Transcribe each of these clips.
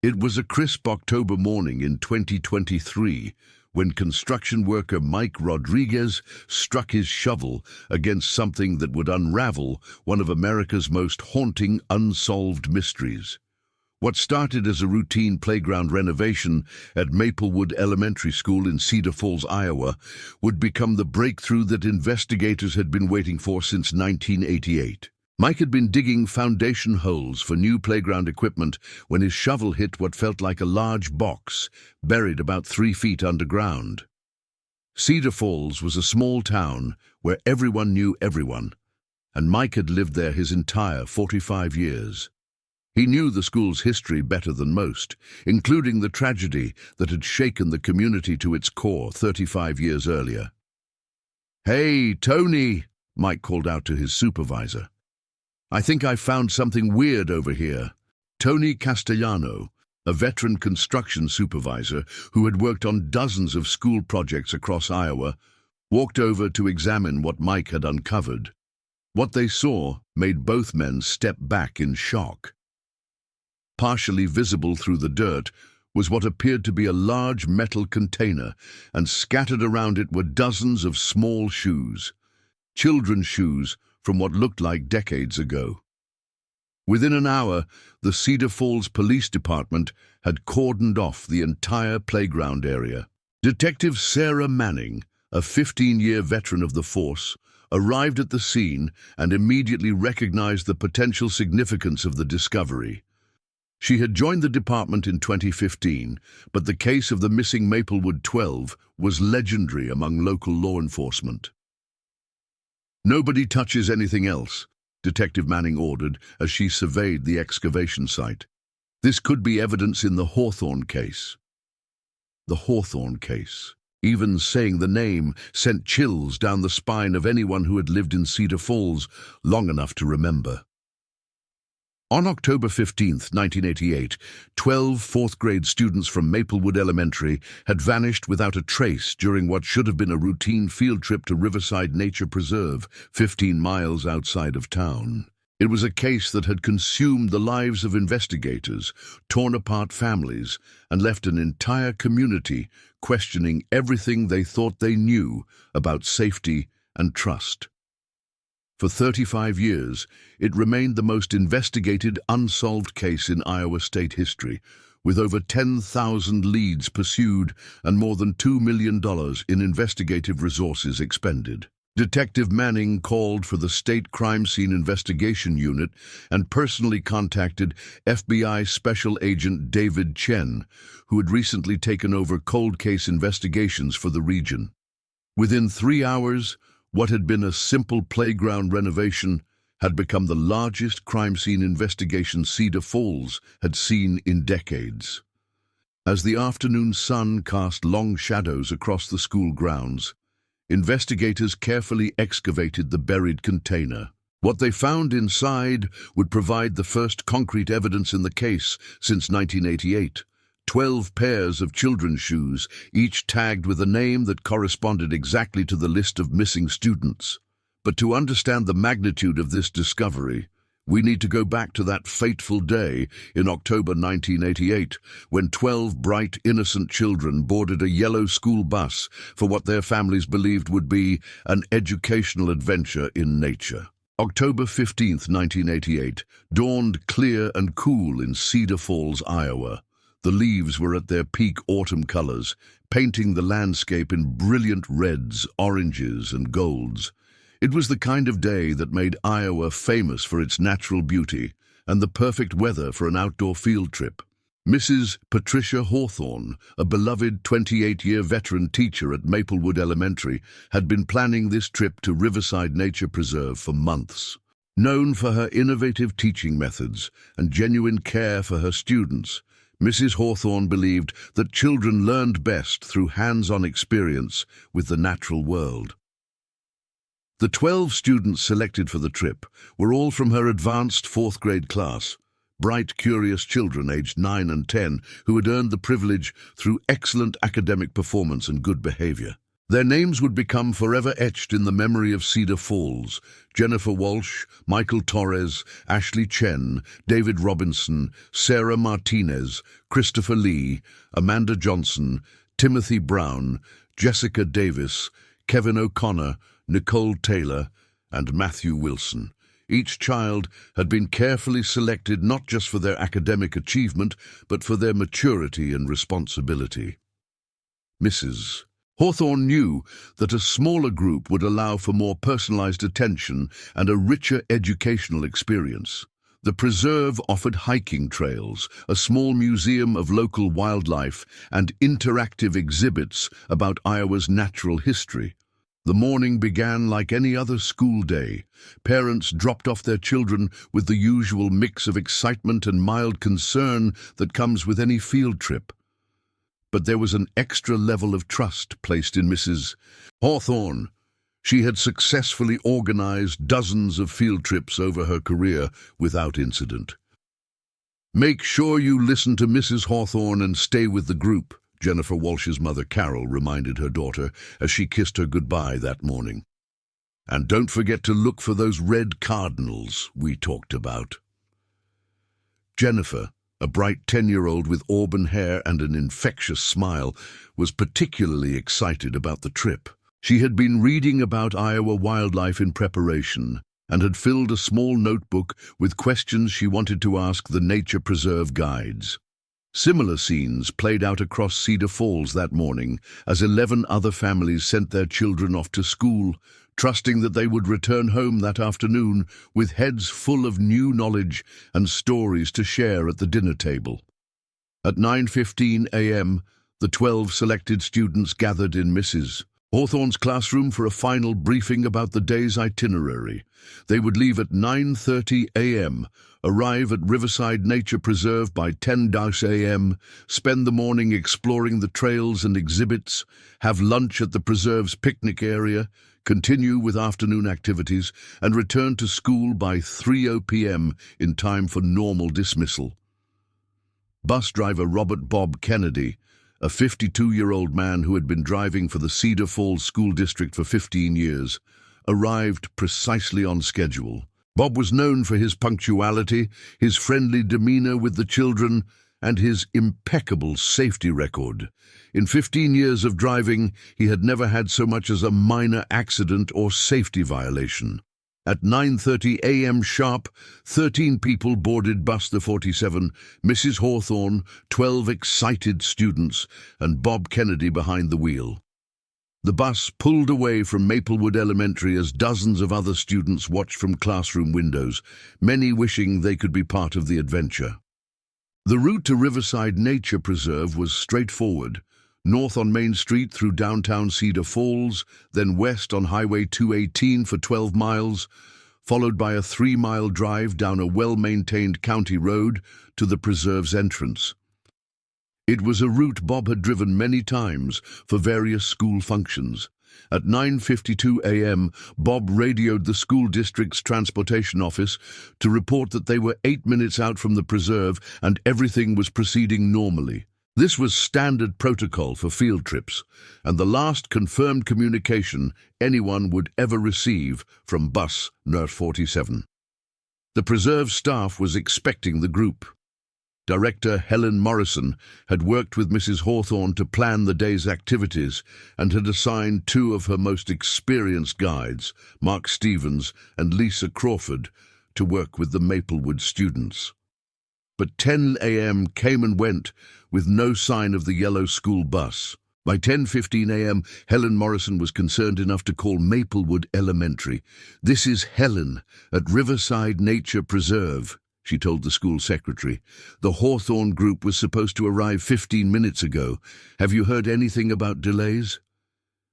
It was a crisp October morning in 2023 when construction worker Mike Rodriguez struck his shovel against something that would unravel one of America's most haunting unsolved mysteries. What started as a routine playground renovation at Maplewood Elementary School in Cedar Falls, Iowa, would become the breakthrough that investigators had been waiting for since 1988. Mike had been digging foundation holes for new playground equipment when his shovel hit what felt like a large box buried about 3 feet underground. Cedar Falls was a small town where everyone knew everyone, and Mike had lived there his entire 45 years. He knew the school's history better than most, including the tragedy that had shaken the community to its core 35 years earlier. "Hey, Tony," Mike called out to his supervisor. "I think I found something weird over here." Tony Castellano, a veteran construction supervisor who had worked on dozens of school projects across Iowa, walked over to examine what Mike had uncovered. What they saw made both men step back in shock. Partially visible through the dirt was what appeared to be a large metal container, and scattered around it were dozens of small shoes. Children's shoes from what looked like decades ago. Within an hour, the Cedar Falls Police Department had cordoned off the entire playground area. Detective Sarah Manning, a 15-year veteran of the force, arrived at the scene and immediately recognized the potential significance of the discovery. She had joined the department in 2015, but the case of the missing Maplewood 12 was legendary among local law enforcement. "Nobody touches anything else," Detective Manning ordered as she surveyed the excavation site. "This could be evidence in the Hawthorne case." The Hawthorne case. Even saying the name sent chills down the spine of anyone who had lived in Cedar Falls long enough to remember. On October 15, 1988, 12 fourth-grade students from Maplewood Elementary had vanished without a trace during what should have been a routine field trip to Riverside Nature Preserve, 15 miles outside of town. It was a case that had consumed the lives of investigators, torn apart families, and left an entire community questioning everything they thought they knew about safety and trust. For 35 years, it remained the most investigated unsolved case in Iowa state history, with over 10,000 leads pursued and more than $2 million in investigative resources expended. Detective Manning called for the State Crime Scene Investigation Unit and personally contacted FBI Special Agent David Chen, who had recently taken over cold case investigations for the region. Within 3 hours, what had been a simple playground renovation had become the largest crime scene investigation Cedar Falls had seen in decades. As the afternoon sun cast long shadows across the school grounds, investigators carefully excavated the buried container. What they found inside would provide the first concrete evidence in the case since 1988. 12 pairs of children's shoes, each tagged with a name that corresponded exactly to the list of missing students. But to understand the magnitude of this discovery, we need to go back to that fateful day in October 1988, when 12 bright, innocent children boarded a yellow school bus for what their families believed would be an educational adventure in nature. October 15, 1988, dawned clear and cool in Cedar Falls, Iowa. The leaves were at their peak autumn colors, painting the landscape in brilliant reds, oranges, and golds. It was the kind of day that made Iowa famous for its natural beauty and the perfect weather for an outdoor field trip. Mrs. Patricia Hawthorne, a beloved 28-year veteran teacher at Maplewood Elementary, had been planning this trip to Riverside Nature Preserve for months. Known for her innovative teaching methods and genuine care for her students, Mrs. Hawthorne believed that children learned best through hands-on experience with the natural world. The 12 students selected for the trip were all from her advanced fourth-grade class, bright, curious children aged 9 and 10 who had earned the privilege through excellent academic performance and good behavior. Their names would become forever etched in the memory of Cedar Falls: Jennifer Walsh, Michael Torres, Ashley Chen, David Robinson, Sarah Martinez, Christopher Lee, Amanda Johnson, Timothy Brown, Jessica Davis, Kevin O'Connor, Nicole Taylor, and Matthew Wilson. Each child had been carefully selected not just for their academic achievement, but for their maturity and responsibility. Mrs. Hawthorne knew that a smaller group would allow for more personalized attention and a richer educational experience. The preserve offered hiking trails, a small museum of local wildlife, and interactive exhibits about Iowa's natural history. The morning began like any other school day. Parents dropped off their children with the usual mix of excitement and mild concern that comes with any field trip. But there was an extra level of trust placed in Mrs. Hawthorne. She had successfully organized dozens of field trips over her career without incident. "Make sure you listen to Mrs. Hawthorne and stay with the group," Jennifer Walsh's mother Carol reminded her daughter as she kissed her goodbye that morning. "And don't forget to look for those red cardinals we talked about." Jennifer, a bright 10-year-old with auburn hair and an infectious smile, was particularly excited about the trip. She had been reading about Iowa wildlife in preparation and had filled a small notebook with questions she wanted to ask the nature preserve guides. Similar scenes played out across Cedar Falls that morning as 11 other families sent their children off to school, trusting that they would return home that afternoon with heads full of new knowledge and stories to share at the dinner table. At 9:15 a.m., the 12 selected students gathered in Mrs. Hawthorne's classroom for a final briefing about the day's itinerary. They would leave at 9:30 a.m., arrive at Riverside Nature Preserve by 10 a.m., spend the morning exploring the trails and exhibits, have lunch at the preserve's picnic area, continue with afternoon activities, and return to school by 3 p.m. in time for normal dismissal. Bus driver Robert Bob Kennedy, a 52-year-old man who had been driving for the Cedar Falls School District for 15 years, arrived precisely on schedule. Bob was known for his punctuality, his friendly demeanor with the children, and his impeccable safety record. In 15 years of driving, he had never had so much as a minor accident or safety violation. At 9:30 a.m. sharp, 13 people boarded Bus the 47, Mrs. Hawthorne, 12 excited students, and Bob Kennedy behind the wheel. The bus pulled away from Maplewood Elementary as dozens of other students watched from classroom windows, many wishing they could be part of the adventure. The route to Riverside Nature Preserve was straightforward: north on Main Street through downtown Cedar Falls, then west on Highway 218 for 12 miles, followed by a 3-mile drive down a well-maintained county road to the preserve's entrance. It was a route Bob had driven many times for various school functions. At 9:52 a.m., Bob radioed the school district's transportation office to report that they were 8 minutes out from the preserve and everything was proceeding normally. This was standard protocol for field trips, and the last confirmed communication anyone would ever receive from Bus No. 47. The preserve staff was expecting the group. Director Helen Morrison had worked with Mrs. Hawthorne to plan the day's activities and had assigned 2 of her most experienced guides, Mark Stevens and Lisa Crawford, to work with the Maplewood students. But 10 a.m. came and went with no sign of the yellow school bus. By 10:15 a.m., Helen Morrison was concerned enough to call Maplewood Elementary. "This is Helen at Riverside Nature Preserve," she told the school secretary. "The Hawthorne group was supposed to arrive 15 minutes ago. Have you heard anything about delays?"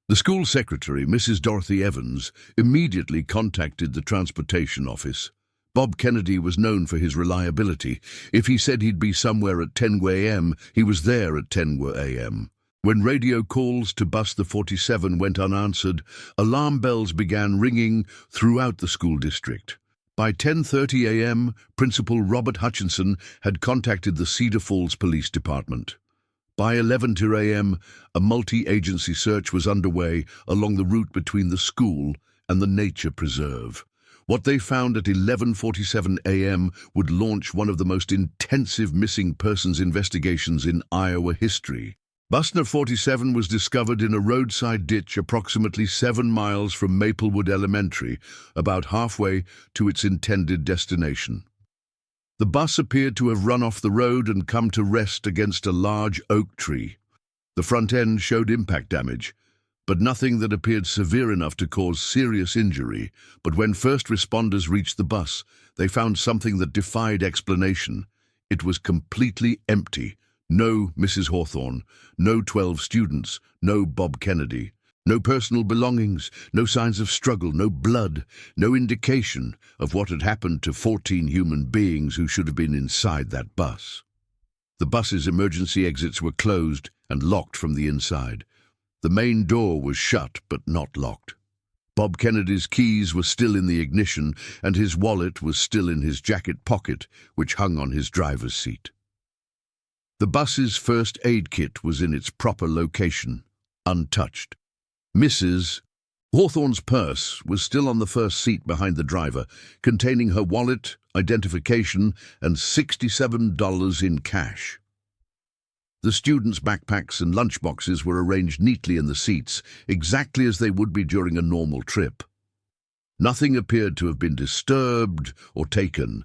The school secretary, Mrs. Dorothy Evans, immediately contacted the transportation office. Bob Kennedy was known for his reliability. If he said he'd be somewhere at 10 a.m., he was there at 10 a.m. When radio calls to Bus the 47 went unanswered, alarm bells began ringing throughout the school district. By 10:30 a.m., Principal Robert Hutchinson had contacted the Cedar Falls Police Department. By 11 a.m., a multi-agency search was underway along the route between the school and the nature preserve. What they found at 11:47 a.m. would launch one of the most intensive missing persons investigations in Iowa history. Bus number 47 was discovered in a roadside ditch approximately 7 miles from Maplewood Elementary, about halfway to its intended destination. The bus appeared to have run off the road and come to rest against a large oak tree. The front end showed impact damage, but nothing that appeared severe enough to cause serious injury. But when first responders reached the bus, they found something that defied explanation. It was completely empty. No Mrs. Hawthorne, no 12 students, no Bob Kennedy. No personal belongings, no signs of struggle, no blood, no indication of what had happened to 14 human beings who should have been inside that bus. The bus's emergency exits were closed and locked from the inside. The main door was shut but not locked. Bob Kennedy's keys were still in the ignition, and his wallet was still in his jacket pocket, which hung on his driver's seat. The bus's first aid kit was in its proper location, untouched. Mrs. Hawthorne's purse was still on the first seat behind the driver, containing her wallet, identification, and $67 in cash. The students' backpacks and lunchboxes were arranged neatly in the seats, exactly as they would be during a normal trip. Nothing appeared to have been disturbed or taken.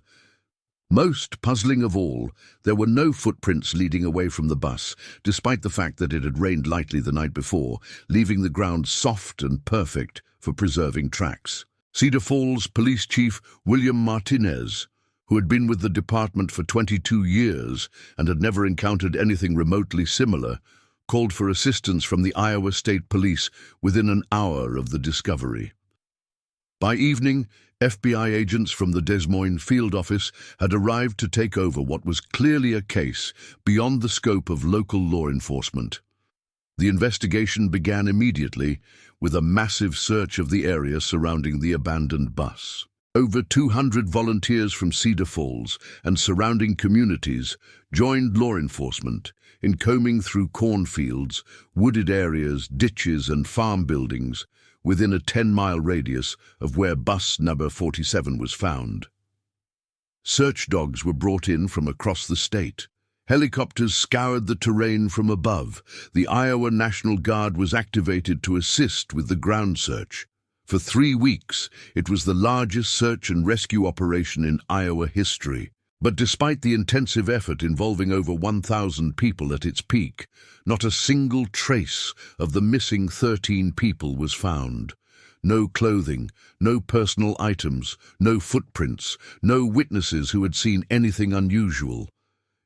Most puzzling of all, there were no footprints leading away from the bus, despite the fact that it had rained lightly the night before, leaving the ground soft and perfect for preserving tracks. Cedar Falls Police Chief William Martinez, who had been with the department for 22 years and had never encountered anything remotely similar, called for assistance from the Iowa State Police within an hour of the discovery. By evening, FBI agents from the Des Moines field office had arrived to take over what was clearly a case beyond the scope of local law enforcement. The investigation began immediately with a massive search of the area surrounding the abandoned bus. Over 200 volunteers from Cedar Falls and surrounding communities joined law enforcement in combing through cornfields, wooded areas, ditches, and farm buildings within a 10-mile radius of where bus number 47 was found. Search dogs were brought in from across the state. Helicopters scoured the terrain from above. The Iowa National Guard was activated to assist with the ground search. For 3 weeks, it was the largest search and rescue operation in Iowa history. But despite the intensive effort involving over 1,000 people at its peak, not a single trace of the missing 13 people was found. No clothing, no personal items, no footprints, no witnesses who had seen anything unusual.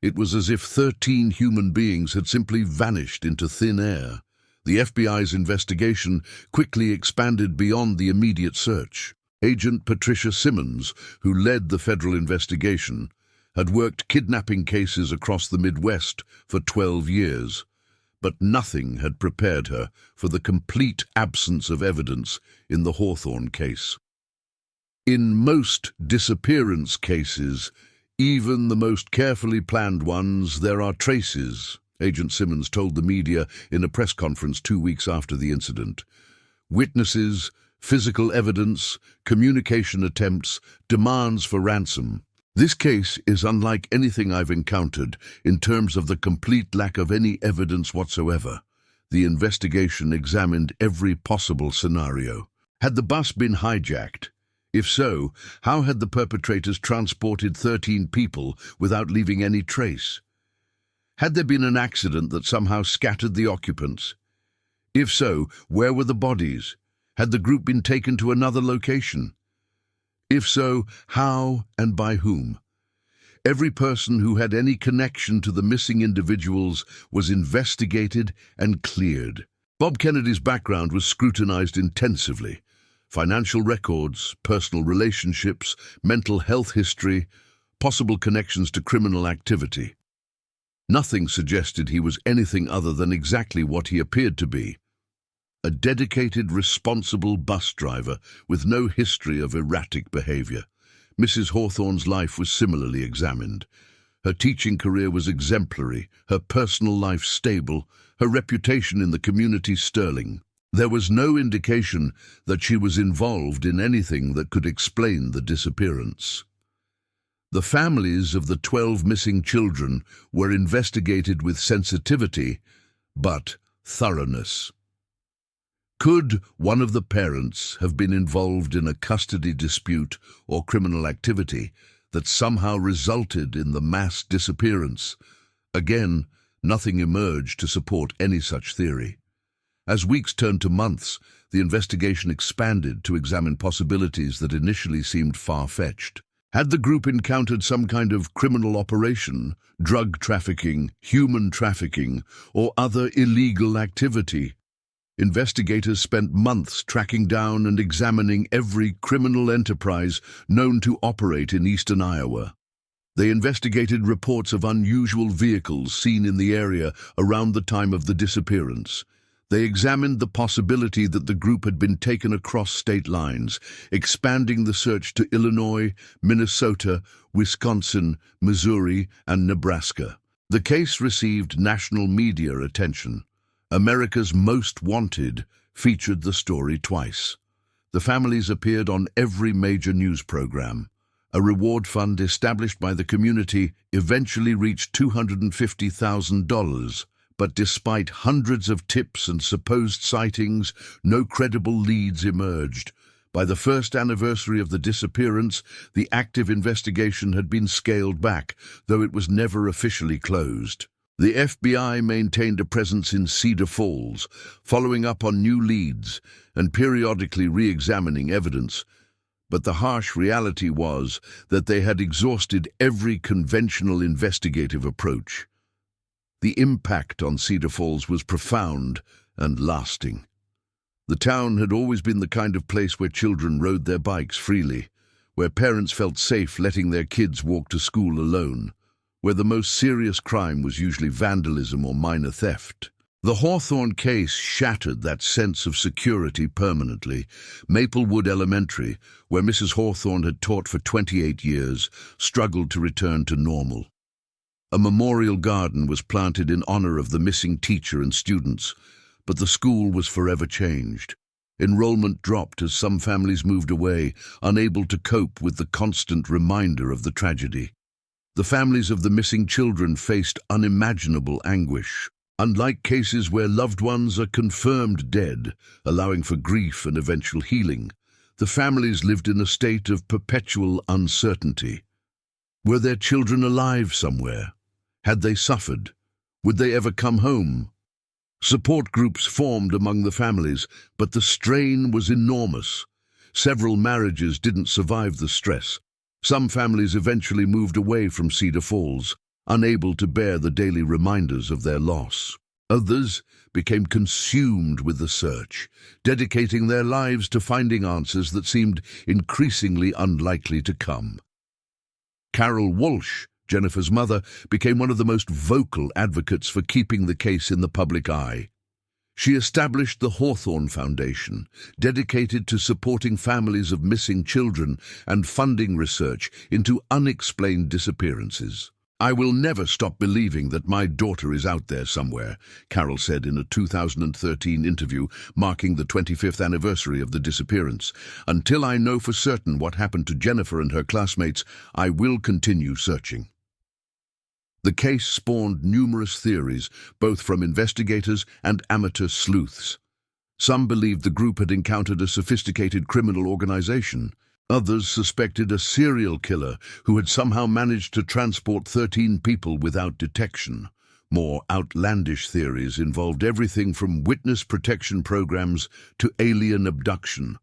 It was as if 13 human beings had simply vanished into thin air. The FBI's investigation quickly expanded beyond the immediate search. Agent Patricia Simmons, who led the federal investigation, had worked kidnapping cases across the Midwest for 12 years, but nothing had prepared her for the complete absence of evidence in the Hawthorne case. In most disappearance cases, even the most carefully planned ones, there are traces, Agent Simmons told the media in a press conference 2 weeks after the incident. Witnesses, physical evidence, communication attempts, demands for ransom. This case is unlike anything I've encountered in terms of the complete lack of any evidence whatsoever. The investigation examined every possible scenario. Had the bus been hijacked? If so, how had the perpetrators transported 13 people without leaving any trace? Had there been an accident that somehow scattered the occupants? If so, where were the bodies? Had the group been taken to another location? If so, how and by whom? Every person who had any connection to the missing individuals was investigated and cleared. Bob Kennedy's background was scrutinized intensively. Financial records, personal relationships, mental health history, possible connections to criminal activity. Nothing suggested he was anything other than exactly what he appeared to be. A dedicated, responsible bus driver with no history of erratic behavior. Mrs. Hawthorne's life was similarly examined. Her teaching career was exemplary, her personal life stable, her reputation in the community sterling. There was no indication that she was involved in anything that could explain the disappearance. The families of the 12 missing children were investigated with sensitivity, but thoroughness. Could one of the parents have been involved in a custody dispute or criminal activity that somehow resulted in the mass disappearance? Again, nothing emerged to support any such theory. As weeks turned to months, the investigation expanded to examine possibilities that initially seemed far-fetched. Had the group encountered some kind of criminal operation, drug trafficking, human trafficking, or other illegal activity? Investigators spent months tracking down and examining every criminal enterprise known to operate in eastern Iowa. They investigated reports of unusual vehicles seen in the area around the time of the disappearance. They examined the possibility that the group had been taken across state lines, expanding the search to Illinois, Minnesota, Wisconsin, Missouri, and Nebraska. The case received national media attention. America's Most Wanted featured the story twice. The families appeared on every major news program. A reward fund established by the community eventually reached $250,000. But despite hundreds of tips and supposed sightings, no credible leads emerged. By the first anniversary of the disappearance, the active investigation had been scaled back, though it was never officially closed. The FBI maintained a presence in Cedar Falls, following up on new leads and periodically re-examining evidence. But the harsh reality was that they had exhausted every conventional investigative approach. The impact on Cedar Falls was profound and lasting. The town had always been the kind of place where children rode their bikes freely, where parents felt safe letting their kids walk to school alone, where the most serious crime was usually vandalism or minor theft. The Hawthorne case shattered that sense of security permanently. Maplewood Elementary, where Mrs. Hawthorne had taught for 28 years, struggled to return to normal. A memorial garden was planted in honor of the missing teacher and students, but the school was forever changed. Enrollment dropped as some families moved away, unable to cope with the constant reminder of the tragedy. The families of the missing children faced unimaginable anguish. Unlike cases where loved ones are confirmed dead, allowing for grief and eventual healing, the families lived in a state of perpetual uncertainty. Were their children alive somewhere? Had they suffered? Would they ever come home? Support groups formed among the families, but the strain was enormous. Several marriages didn't survive the stress. Some families eventually moved away from Cedar Falls, unable to bear the daily reminders of their loss. Others became consumed with the search, dedicating their lives to finding answers that seemed increasingly unlikely to come. Carol Walsh, Jennifer's mother, became one of the most vocal advocates for keeping the case in the public eye. She established the Hawthorne Foundation, dedicated to supporting families of missing children and funding research into unexplained disappearances. "I will never stop believing that my daughter is out there somewhere," Carol said in a 2013 interview marking the 25th anniversary of the disappearance. "Until I know for certain what happened to Jennifer and her classmates, I will continue searching." The case spawned numerous theories, both from investigators and amateur sleuths. Some believed the group had encountered a sophisticated criminal organization. Others suspected a serial killer who had somehow managed to transport 13 people without detection. More outlandish theories involved everything from witness protection programs to alien abduction.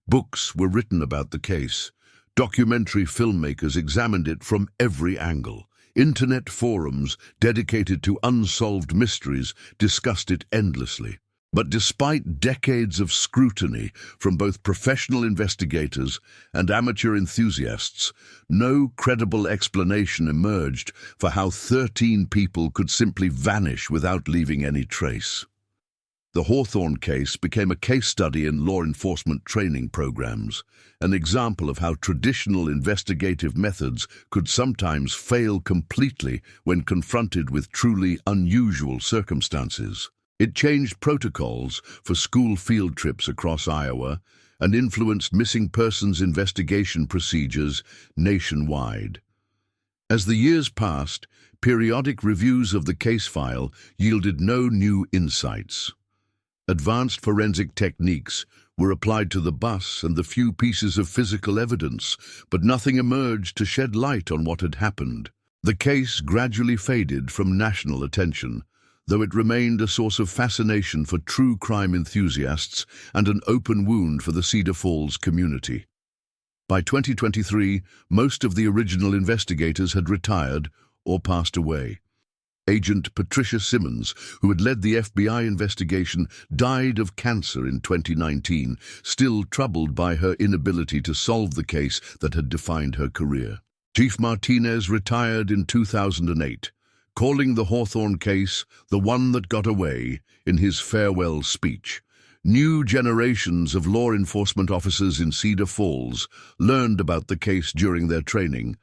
Books were written about the case. Documentary filmmakers examined it from every angle. Internet forums dedicated to unsolved mysteries discussed it endlessly. But despite decades of scrutiny from both professional investigators and amateur enthusiasts, no credible explanation emerged for how 13 people could simply vanish without leaving any trace. The Hawthorne case became a case study in law enforcement training programs, an example of how traditional investigative methods could sometimes fail completely when confronted with truly unusual circumstances. It changed protocols for school field trips across Iowa and influenced missing persons investigation procedures nationwide. As the years passed, periodic reviews of the case file yielded no new insights. Advanced forensic techniques were applied to the bus and the few pieces of physical evidence, but nothing emerged to shed light on what had happened. The case gradually faded from national attention, though it remained a source of fascination for true crime enthusiasts and an open wound for the Cedar Falls community. By 2023, most of the original investigators had retired or passed away. Agent Patricia Simmons, who had led the FBI investigation, died of cancer in 2019, still troubled by her inability to solve the case that had defined her career. Chief Martinez retired in 2008, calling the Hawthorne case the one that got away in his farewell speech. New generations of law enforcement officers in Cedar Falls learned about the case during their training,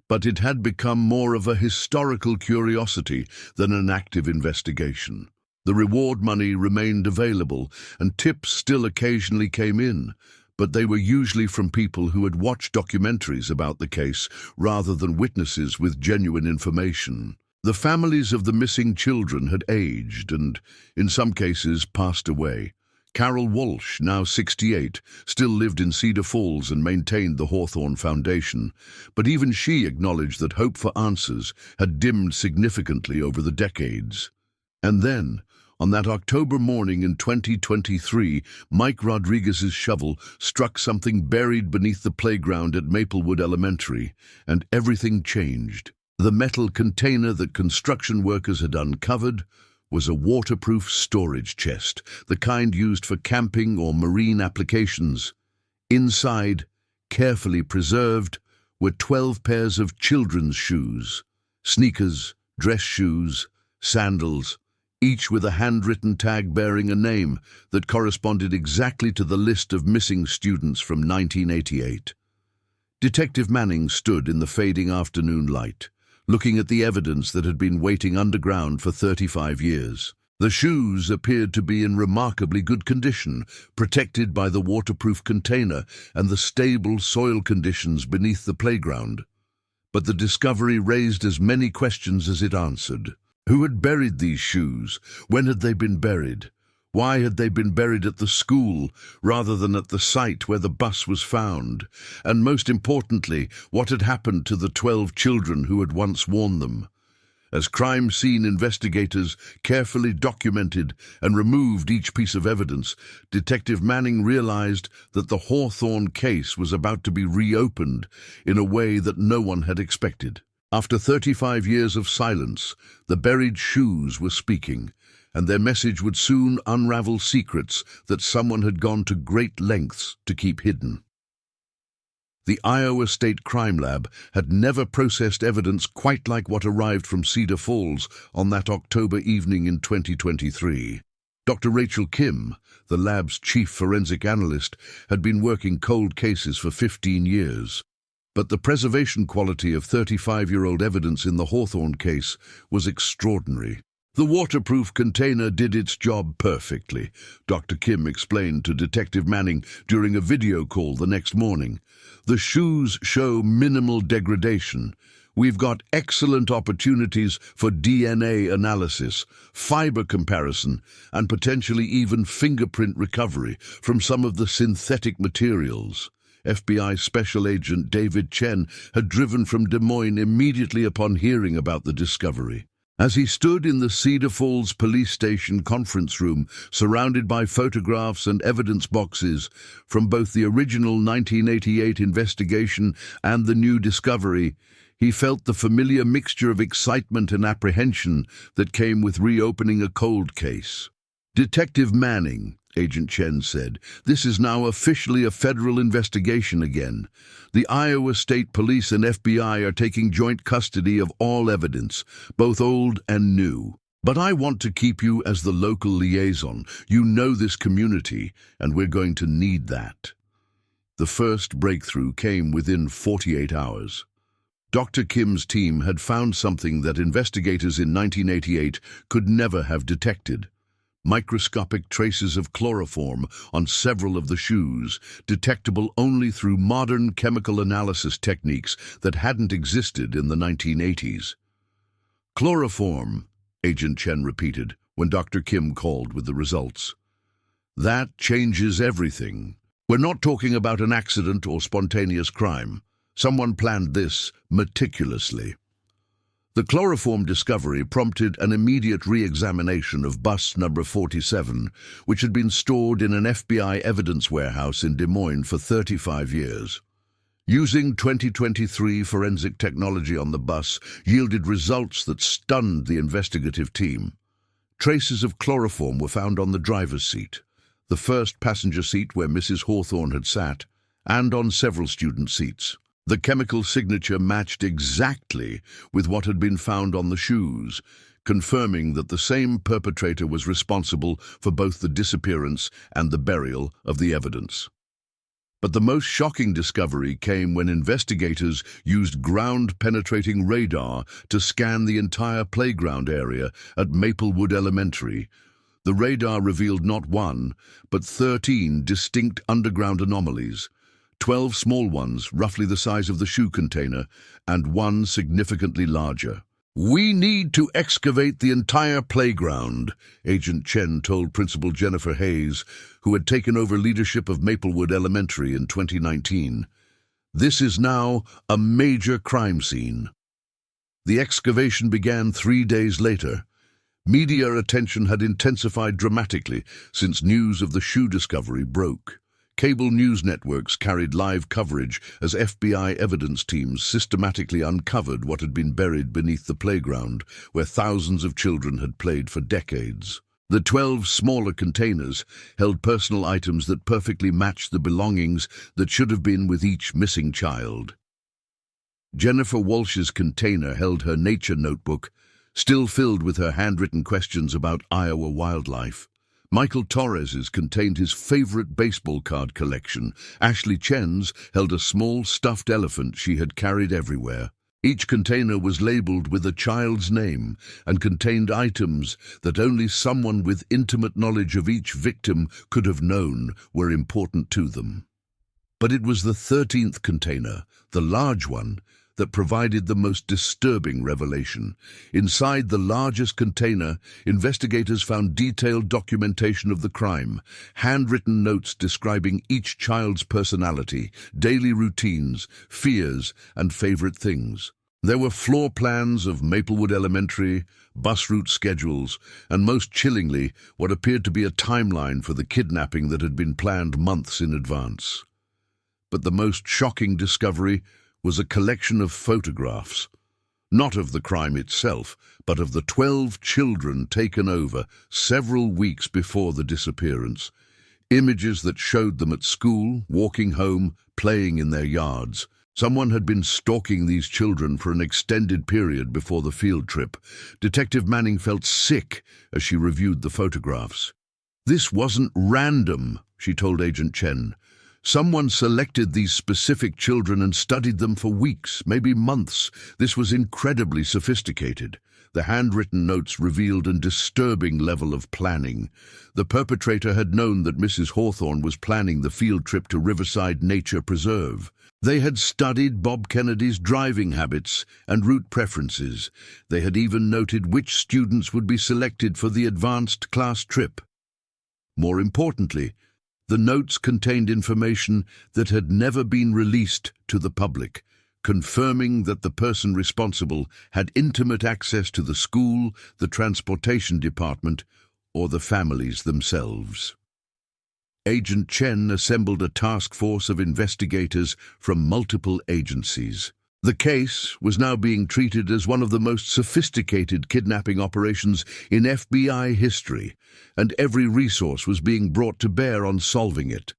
but it had become more of a historical curiosity than an active investigation. The reward money remained available, and tips still occasionally came in, but they were usually from people who had watched documentaries about the case rather than witnesses with genuine information. The families of the missing children had aged and, in some cases, passed away. Carol Walsh, now 68, still lived in Cedar Falls and maintained the Hawthorne Foundation, but even she acknowledged that hope for answers had dimmed significantly over the decades. And then, on that October morning in 2023, Mike Rodriguez's shovel struck something buried beneath the playground at Maplewood Elementary, and everything changed. The metal container that construction workers had uncovered was a waterproof storage chest, the kind used for camping or marine applications. Inside, carefully preserved, were 12 pairs of children's shoes, sneakers, dress shoes, sandals, each with a handwritten tag bearing a name that corresponded exactly to the list of missing students from 1988. Detective Manning stood in the fading afternoon light, looking at the evidence that had been waiting underground for 35 years. The shoes appeared to be in remarkably good condition, protected by the waterproof container and the stable soil conditions beneath the playground. But the discovery raised as many questions as it answered. Who had buried these shoes? When had they been buried? Why had they been buried at the school rather than at the site where the bus was found? And most importantly, what had happened to the 12 children who had once worn them? As crime scene investigators carefully documented and removed each piece of evidence, Detective Manning realized that the Hawthorne case was about to be reopened in a way that no one had expected. After 35 years of silence, the buried shoes were speaking, and their message would soon unravel secrets that someone had gone to great lengths to keep hidden. The Iowa State Crime Lab had never processed evidence quite like what arrived from Cedar Falls on that October evening in 2023. Dr. Rachel Kim, the lab's chief forensic analyst, had been working cold cases for 15 years. But the preservation quality of 35-year-old evidence in the Hawthorne case was extraordinary. The waterproof container did its job perfectly, Dr. Kim explained to Detective Manning during a video call the next morning. The shoes show minimal degradation. We've got excellent opportunities for DNA analysis, fiber comparison, and potentially even fingerprint recovery from some of the synthetic materials. FBI Special Agent David Chen had driven from Des Moines immediately upon hearing about the discovery. As he stood in the Cedar Falls Police Station conference room, surrounded by photographs and evidence boxes from both the original 1988 investigation and the new discovery, he felt the familiar mixture of excitement and apprehension that came with reopening a cold case. "Detective Manning," Agent Chen said, "this is now officially a federal investigation again. The Iowa State Police and FBI are taking joint custody of all evidence, both old and new. But I want to keep you as the local liaison. You know this community, and we're going to need that. The first breakthrough came within 48 hours. Dr. Kim's team had found something that investigators in 1988 could never have detected. Microscopic traces of chloroform on several of the shoes, detectable only through modern chemical analysis techniques that hadn't existed in the 1980s. Chloroform, Agent Chen repeated when Dr. Kim called with the results. That changes everything. We're not talking about an accident or spontaneous crime. Someone planned this meticulously. The chloroform discovery prompted an immediate re-examination of bus number 47, which had been stored in an FBI evidence warehouse in Des Moines for 35 years. Using 2023 forensic technology on the bus yielded results that stunned the investigative team. Traces of chloroform were found on the driver's seat, the first passenger seat where Mrs. Hawthorne had sat, and on several student seats. The chemical signature matched exactly with what had been found on the shoes, confirming that the same perpetrator was responsible for both the disappearance and the burial of the evidence. But the most shocking discovery came when investigators used ground-penetrating radar to scan the entire playground area at Maplewood Elementary. The radar revealed not one, but 13 distinct underground anomalies. 12 small ones, roughly the size of the shoe container, and one significantly larger. "We need to excavate the entire playground," Agent Chen told Principal Jennifer Hayes, who had taken over leadership of Maplewood Elementary in 2019. "This is now a major crime scene." The excavation began 3 days later. Media attention had intensified dramatically since news of the shoe discovery broke. Cable news networks carried live coverage as FBI evidence teams systematically uncovered what had been buried beneath the playground, where thousands of children had played for decades. The 12 smaller containers held personal items that perfectly matched the belongings that should have been with each missing child. Jennifer Walsh's container held her nature notebook, still filled with her handwritten questions about Iowa wildlife. Michael Torres's contained his favorite baseball card collection. Ashley Chen's held a small stuffed elephant she had carried everywhere. Each container was labeled with a child's name and contained items that only someone with intimate knowledge of each victim could have known were important to them. But it was the 13th container, the large one, that provided the most disturbing revelation. Inside the largest container, investigators found detailed documentation of the crime, handwritten notes describing each child's personality, daily routines, fears, and favorite things. There were floor plans of Maplewood Elementary, bus route schedules, and most chillingly, what appeared to be a timeline for the kidnapping that had been planned months in advance. But the most shocking discovery was a collection of photographs, not of the crime itself, but of the 12 children taken over several weeks before the disappearance. Images that showed them at school, walking home, playing in their yards. Someone had been stalking these children for an extended period before the field trip. Detective Manning felt sick as she reviewed the photographs. "This wasn't random," she told Agent Chen. "Someone selected these specific children and studied them for weeks, maybe months. This was incredibly sophisticated." The handwritten notes revealed a disturbing level of planning. The perpetrator had known that Mrs. Hawthorne was planning the field trip to Riverside Nature Preserve. They had studied Bob Kennedy's driving habits and route preferences. They had even noted which students would be selected for the advanced class trip. More importantly, the notes contained information that had never been released to the public, confirming that the person responsible had intimate access to the school, the transportation department, or the families themselves. Agent Chen assembled a task force of investigators from multiple agencies. The case was now being treated as one of the most sophisticated kidnapping operations in FBI history, and every resource was being brought to bear on solving it.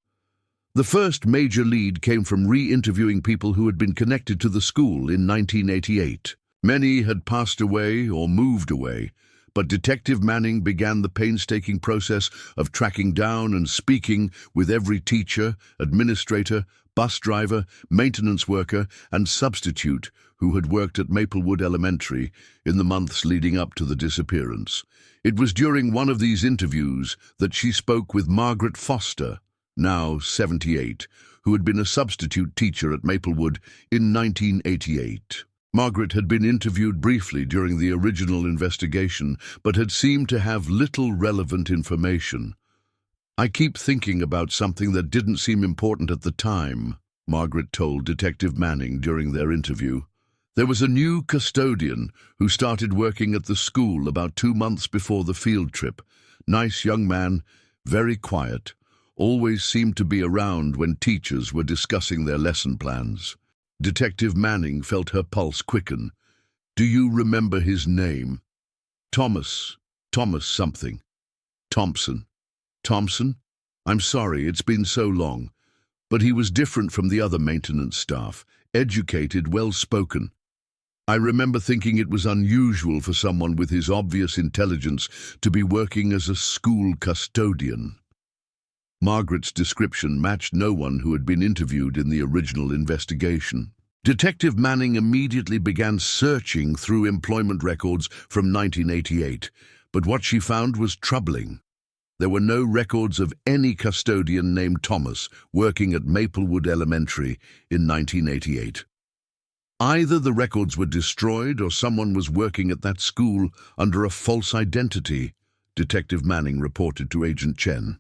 The first major lead came from re-interviewing people who had been connected to the school in 1988. Many had passed away or moved away, But Detective Manning began the painstaking process of tracking down and speaking with every teacher, administrator, bus driver, maintenance worker, and substitute who had worked at Maplewood Elementary in the months leading up to the disappearance. It was during one of these interviews that she spoke with Margaret Foster, now 78, who had been a substitute teacher at Maplewood in 1988. Margaret had been interviewed briefly during the original investigation, but had seemed to have little relevant information. "I keep thinking about something that didn't seem important at the time," Margaret told Detective Manning during their interview. "There was a new custodian who started working at the school about 2 months before the field trip. Nice young man, very quiet, always seemed to be around when teachers were discussing their lesson plans." Detective Manning felt her pulse quicken. "Do you remember his name?" Thomas something. Thompson. Thompson? I'm sorry, it's been so long. But he was different from the other maintenance staff, educated, well-spoken. I remember thinking it was unusual for someone with his obvious intelligence to be working as a school custodian. Margaret's description matched no one who had been interviewed in the original investigation. Detective Manning immediately began searching through employment records from 1988, but what she found was troubling. There were no records of any custodian named Thomas working at Maplewood Elementary in 1988. Either the records were destroyed or someone was working at that school under a false identity, Detective Manning reported to Agent Chen.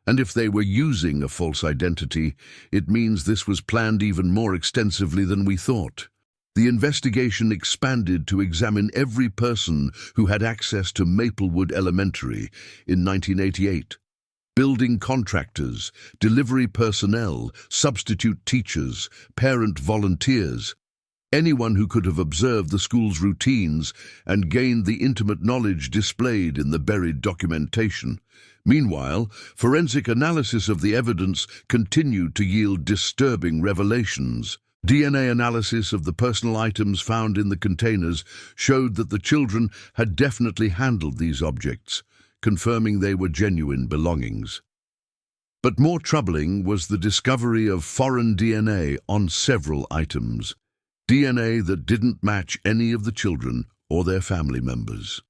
And if they were using a false identity, it means this was planned even more extensively than we thought. The investigation expanded to examine every person who had access to Maplewood Elementary in 1988. Building contractors, delivery personnel, substitute teachers, parent volunteers, anyone who could have observed the school's routines and gained the intimate knowledge displayed in the buried documentation. Meanwhile, forensic analysis of the evidence continued to yield disturbing revelations. DNA analysis of the personal items found in the containers showed that the children had definitely handled these objects, confirming they were genuine belongings. But more troubling was the discovery of foreign DNA on several items. DNA that didn't match any of the children or their family members.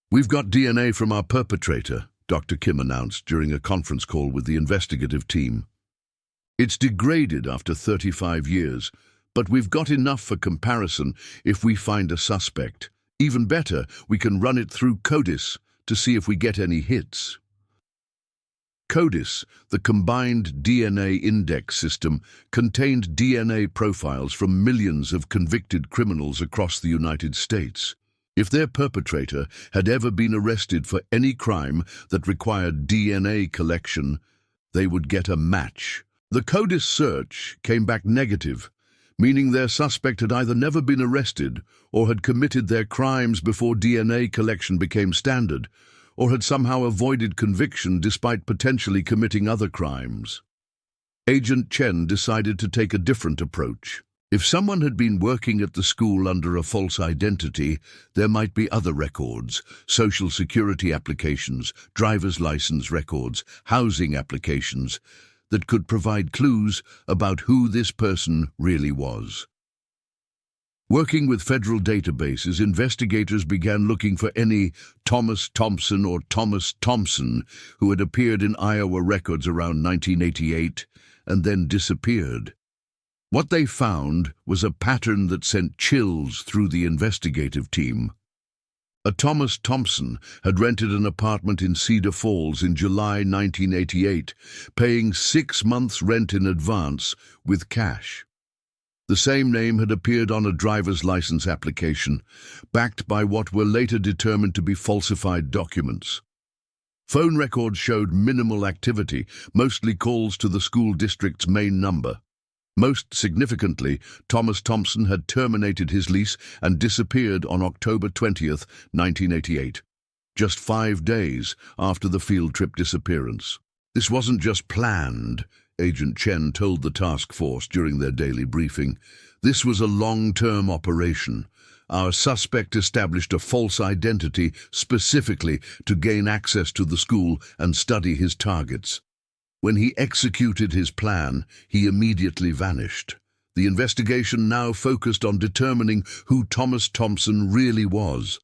"We've got DNA from our perpetrator," Dr. Kim announced during a conference call with the investigative team. "It's degraded after 35 years, but we've got enough for comparison if we find a suspect. Even better, we can run it through CODIS to see if we get any hits." CODIS, the Combined DNA Index System, contained DNA profiles from millions of convicted criminals across the United States. If their perpetrator had ever been arrested for any crime that required DNA collection, they would get a match. The CODIS search came back negative, meaning their suspect had either never been arrested or had committed their crimes before DNA collection became standard, or had somehow avoided conviction despite potentially committing other crimes. Agent Chen decided to take a different approach. If someone had been working at the school under a false identity, there might be other records, social security applications, driver's license records, housing applications, that could provide clues about who this person really was. Working with federal databases, investigators began looking for any Thomas Thompson or Thomas Thompson who had appeared in Iowa records around 1988 and then disappeared. What they found was a pattern that sent chills through the investigative team. A Thomas Thompson had rented an apartment in Cedar Falls in July 1988, paying 6 months' rent in advance with cash. The same name had appeared on a driver's license application, backed by what were later determined to be falsified documents. Phone records showed minimal activity, mostly calls to the school district's main number. Most significantly, Thomas Thompson had terminated his lease and disappeared on October 20th, 1988, just 5 days after the field trip disappearance. This wasn't just planned, Agent Chen told the task force during their daily briefing. This was a long-term operation. Our suspect established a false identity specifically to gain access to the school and study his targets. When he executed his plan, he immediately vanished. The investigation now focused on determining who Thomas Thompson really was.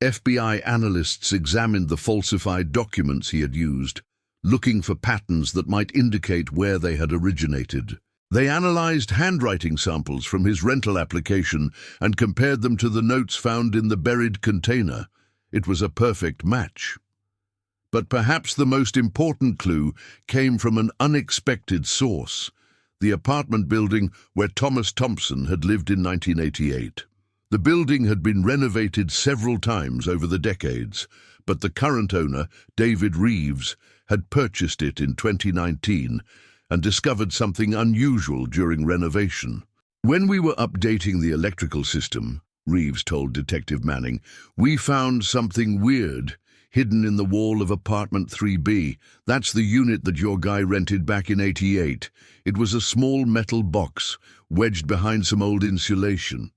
FBI analysts examined the falsified documents he had used, looking for patterns that might indicate where they had originated. They analyzed handwriting samples from his rental application and compared them to the notes found in the buried container. It was a perfect match. But perhaps the most important clue came from an unexpected source: the apartment building where Thomas Thompson had lived in 1988. The building had been renovated several times over the decades, but the current owner, David Reeves, had purchased it in 2019 and discovered something unusual during renovation. "When we were updating the electrical system," Reeves told Detective Manning, "we found something weird hidden in the wall of apartment 3B. That's the unit that your guy rented back in '88. It was a small metal box wedged behind some old insulation.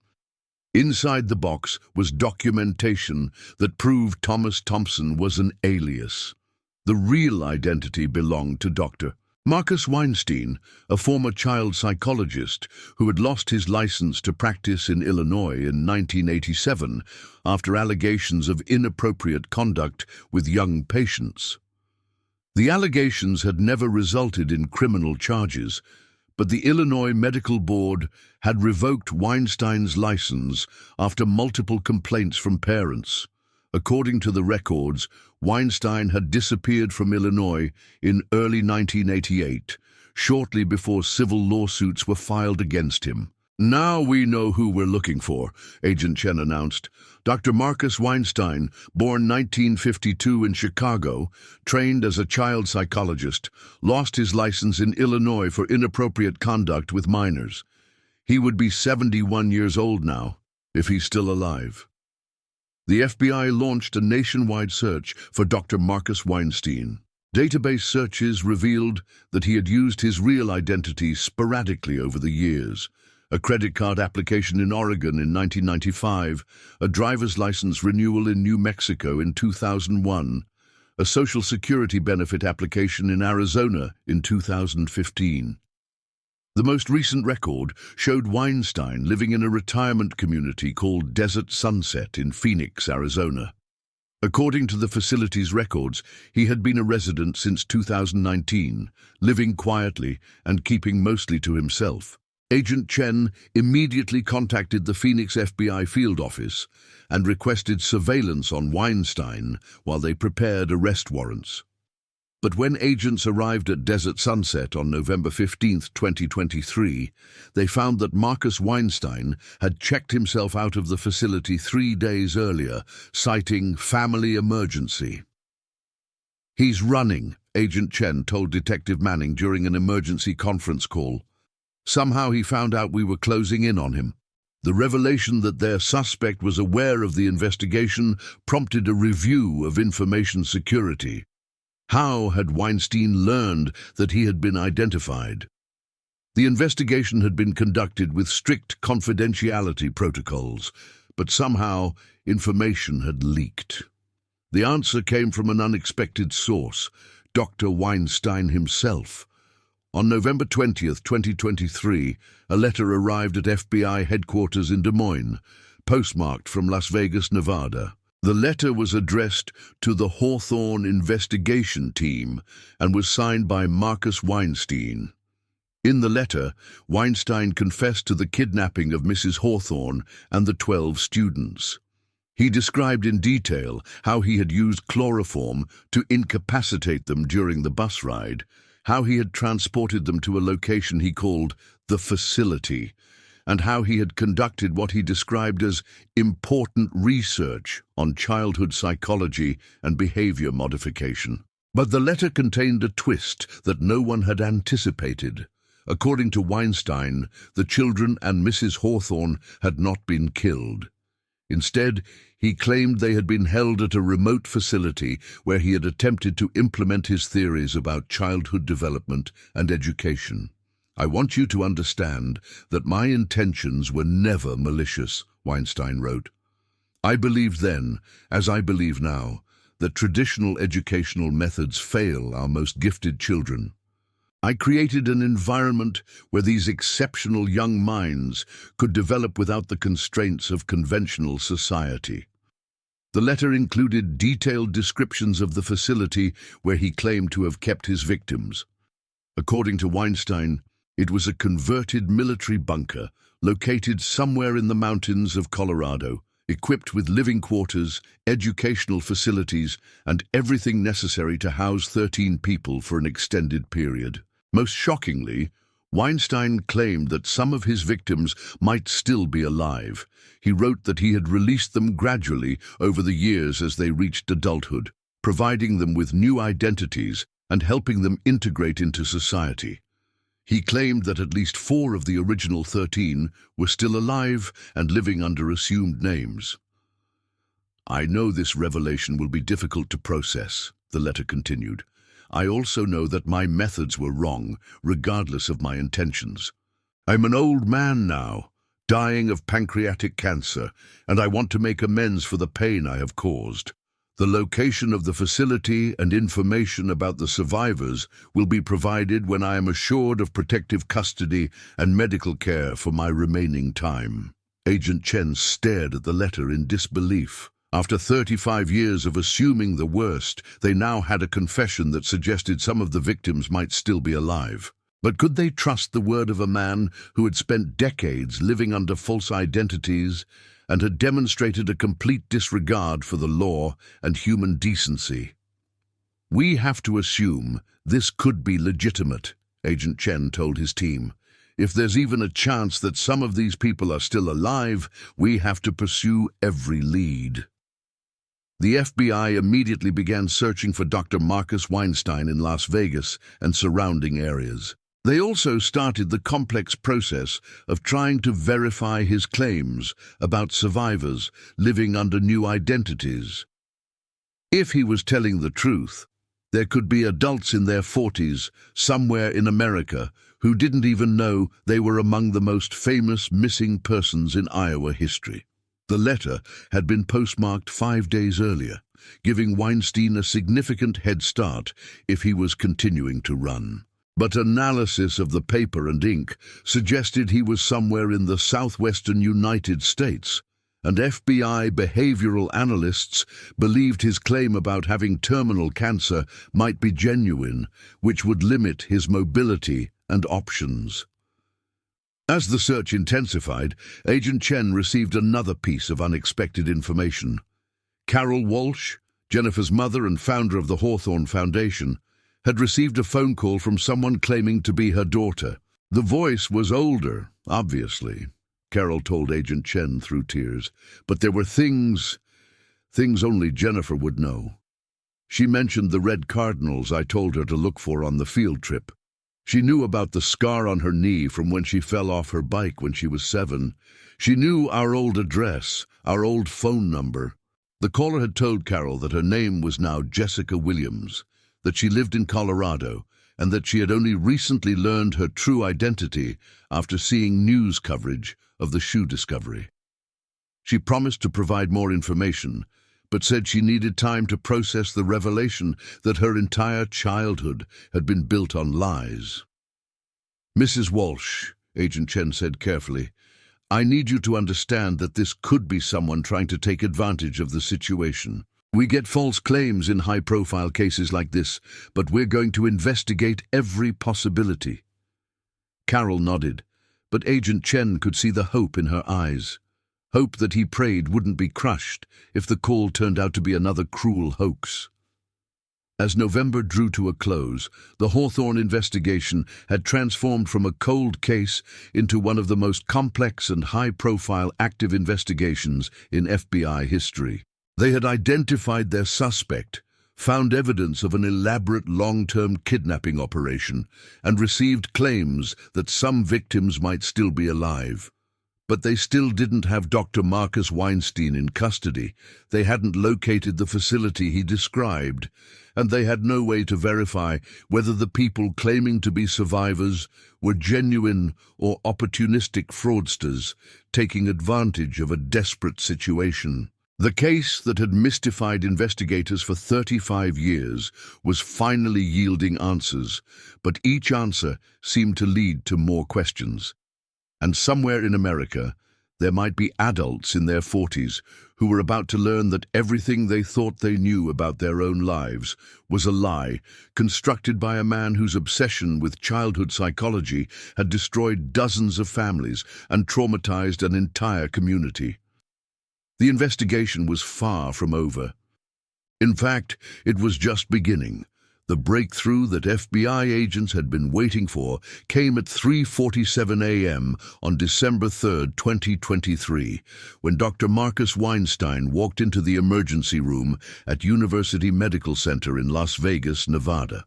Inside the box was documentation that proved Thomas Thompson was an alias. The real identity belonged to Dr. Marcus Weinstein, a former child psychologist who had lost his license to practice in Illinois in 1987 after allegations of inappropriate conduct with young patients. The allegations had never resulted in criminal charges, but the Illinois Medical Board had revoked Weinstein's license after multiple complaints from parents. According to the records, Weinstein had disappeared from Illinois in early 1988, shortly before civil lawsuits were filed against him. "Now we know who we're looking for," Agent Chen announced. "Dr. Marcus Weinstein, born 1952 in Chicago, trained as a child psychologist, lost his license in Illinois for inappropriate conduct with minors. He would be 71 years old now, if he's still alive." The FBI launched a nationwide search for Dr. Marcus Weinstein. Database searches revealed that he had used his real identity sporadically over the years: a credit card application in Oregon in 1995, a driver's license renewal in New Mexico in 2001, a Social Security benefit application in Arizona in 2015. The most recent record showed Weinstein living in a retirement community called Desert Sunset in Phoenix, Arizona. According to the facility's records, he had been a resident since 2019, living quietly and keeping mostly to himself. Agent Chen immediately contacted the Phoenix FBI field office and requested surveillance on Weinstein while they prepared arrest warrants. But when agents arrived at Desert Sunset on November 15, 2023, they found that Marcus Weinstein had checked himself out of the facility 3 days earlier, citing family emergency. "He's running," Agent Chen told Detective Manning during an emergency conference call. "Somehow he found out we were closing in on him." The revelation that their suspect was aware of the investigation prompted a review of information security. How had Weinstein learned that he had been identified? The investigation had been conducted with strict confidentiality protocols, but somehow information had leaked. The answer came from an unexpected source: Dr. Weinstein himself. On November 20, 2023, a letter arrived at FBI headquarters in Des Moines, postmarked from Las Vegas, Nevada. The letter was addressed to the Hawthorne Investigation Team and was signed by Marcus Weinstein. In the letter, Weinstein confessed to the kidnapping of Mrs. Hawthorne and the 12 students. He described in detail how he had used chloroform to incapacitate them during the bus ride, how he had transported them to a location he called the facility, and how he had conducted what he described as important research on childhood psychology and behavior modification. But the letter contained a twist that no one had anticipated. According to Weinstein, the children and Mrs. Hawthorne had not been killed. Instead, he claimed they had been held at a remote facility where he had attempted to implement his theories about childhood development and education. "I want you to understand that my intentions were never malicious," Weinstein wrote. I believed then, as I believe now, that traditional educational methods fail our most gifted children. I created an environment where these exceptional young minds could develop without the constraints of conventional society. The letter included detailed descriptions of the facility where he claimed to have kept his victims. According to Weinstein, it was a converted military bunker located somewhere in the mountains of Colorado, equipped with living quarters, educational facilities, and everything necessary to house 13 people for an extended period. Most shockingly, Weinstein claimed that some of his victims might still be alive. He wrote that he had released them gradually over the years as they reached adulthood, providing them with new identities and helping them integrate into society. He claimed that at least 4 of the original 13 were still alive and living under assumed names. I know this revelation will be difficult to process, the letter continued. I also know that my methods were wrong, regardless of my intentions. I'm an old man now, dying of pancreatic cancer, and I want to make amends for the pain I have caused. The location of the facility and information about the survivors will be provided when I am assured of protective custody and medical care for my remaining time. Agent Chen stared at the letter in disbelief. After 35 years of assuming the worst, they now had a confession that suggested some of the victims might still be alive. But could they trust the word of a man who had spent decades living under false identities and had demonstrated a complete disregard for the law and human decency? We have to assume this could be legitimate, Agent Chen told his team. If there's even a chance that some of these people are still alive, we have to pursue every lead. The FBI immediately began searching for Dr. Marcus Weinstein in Las Vegas and surrounding areas. They also started the complex process of trying to verify his claims about survivors living under new identities. If he was telling the truth, there could be adults in their 40s somewhere in America who didn't even know they were among the most famous missing persons in Iowa history. The letter had been postmarked 5 days earlier, giving Weinstein a significant head start if he was continuing to run. But analysis of the paper and ink suggested he was somewhere in the southwestern United States, and FBI behavioral analysts believed his claim about having terminal cancer might be genuine, which would limit his mobility and options. As the search intensified, Agent Chen received another piece of unexpected information. Carol Walsh, Jennifer's mother and founder of the Hawthorne Foundation, had received a phone call from someone claiming to be her daughter. The voice was older, obviously, Carol told Agent Chen through tears, but there were things only Jennifer would know. She mentioned the red cardinals I told her to look for on the field trip. She knew about the scar on her knee from when she fell off her bike when she was 7. She knew our old address, our old phone number. The caller had told Carol that her name was now Jessica Williams, that she lived in Colorado, and that she had only recently learned her true identity after seeing news coverage of the shoe discovery. She promised to provide more information, but said she needed time to process the revelation that her entire childhood had been built on lies. Mrs. Walsh, Agent Chen said carefully, I need you to understand that this could be someone trying to take advantage of the situation. We get false claims in high-profile cases like this, but we're going to investigate every possibility. Carol nodded, but Agent Chen could see the hope in her eyes. Hope that he prayed wouldn't be crushed if the call turned out to be another cruel hoax. As November drew to a close, the Hawthorne investigation had transformed from a cold case into one of the most complex and high-profile active investigations in FBI history. They had identified their suspect, found evidence of an elaborate long-term kidnapping operation, and received claims that some victims might still be alive. But they still didn't have Dr. Marcus Weinstein in custody. They hadn't located the facility he described, and they had no way to verify whether the people claiming to be survivors were genuine or opportunistic fraudsters taking advantage of a desperate situation. The case that had mystified investigators for 35 years was finally yielding answers, but each answer seemed to lead to more questions. And somewhere in America, there might be adults in their 40s who were about to learn that everything they thought they knew about their own lives was a lie, constructed by a man whose obsession with childhood psychology had destroyed dozens of families and traumatized an entire community. The investigation was far from over. In fact, it was just beginning. The breakthrough that FBI agents had been waiting for came at 3:47 a.m. on December 3, 2023, when Dr. Marcus Weinstein walked into the emergency room at University Medical Center in Las Vegas, Nevada.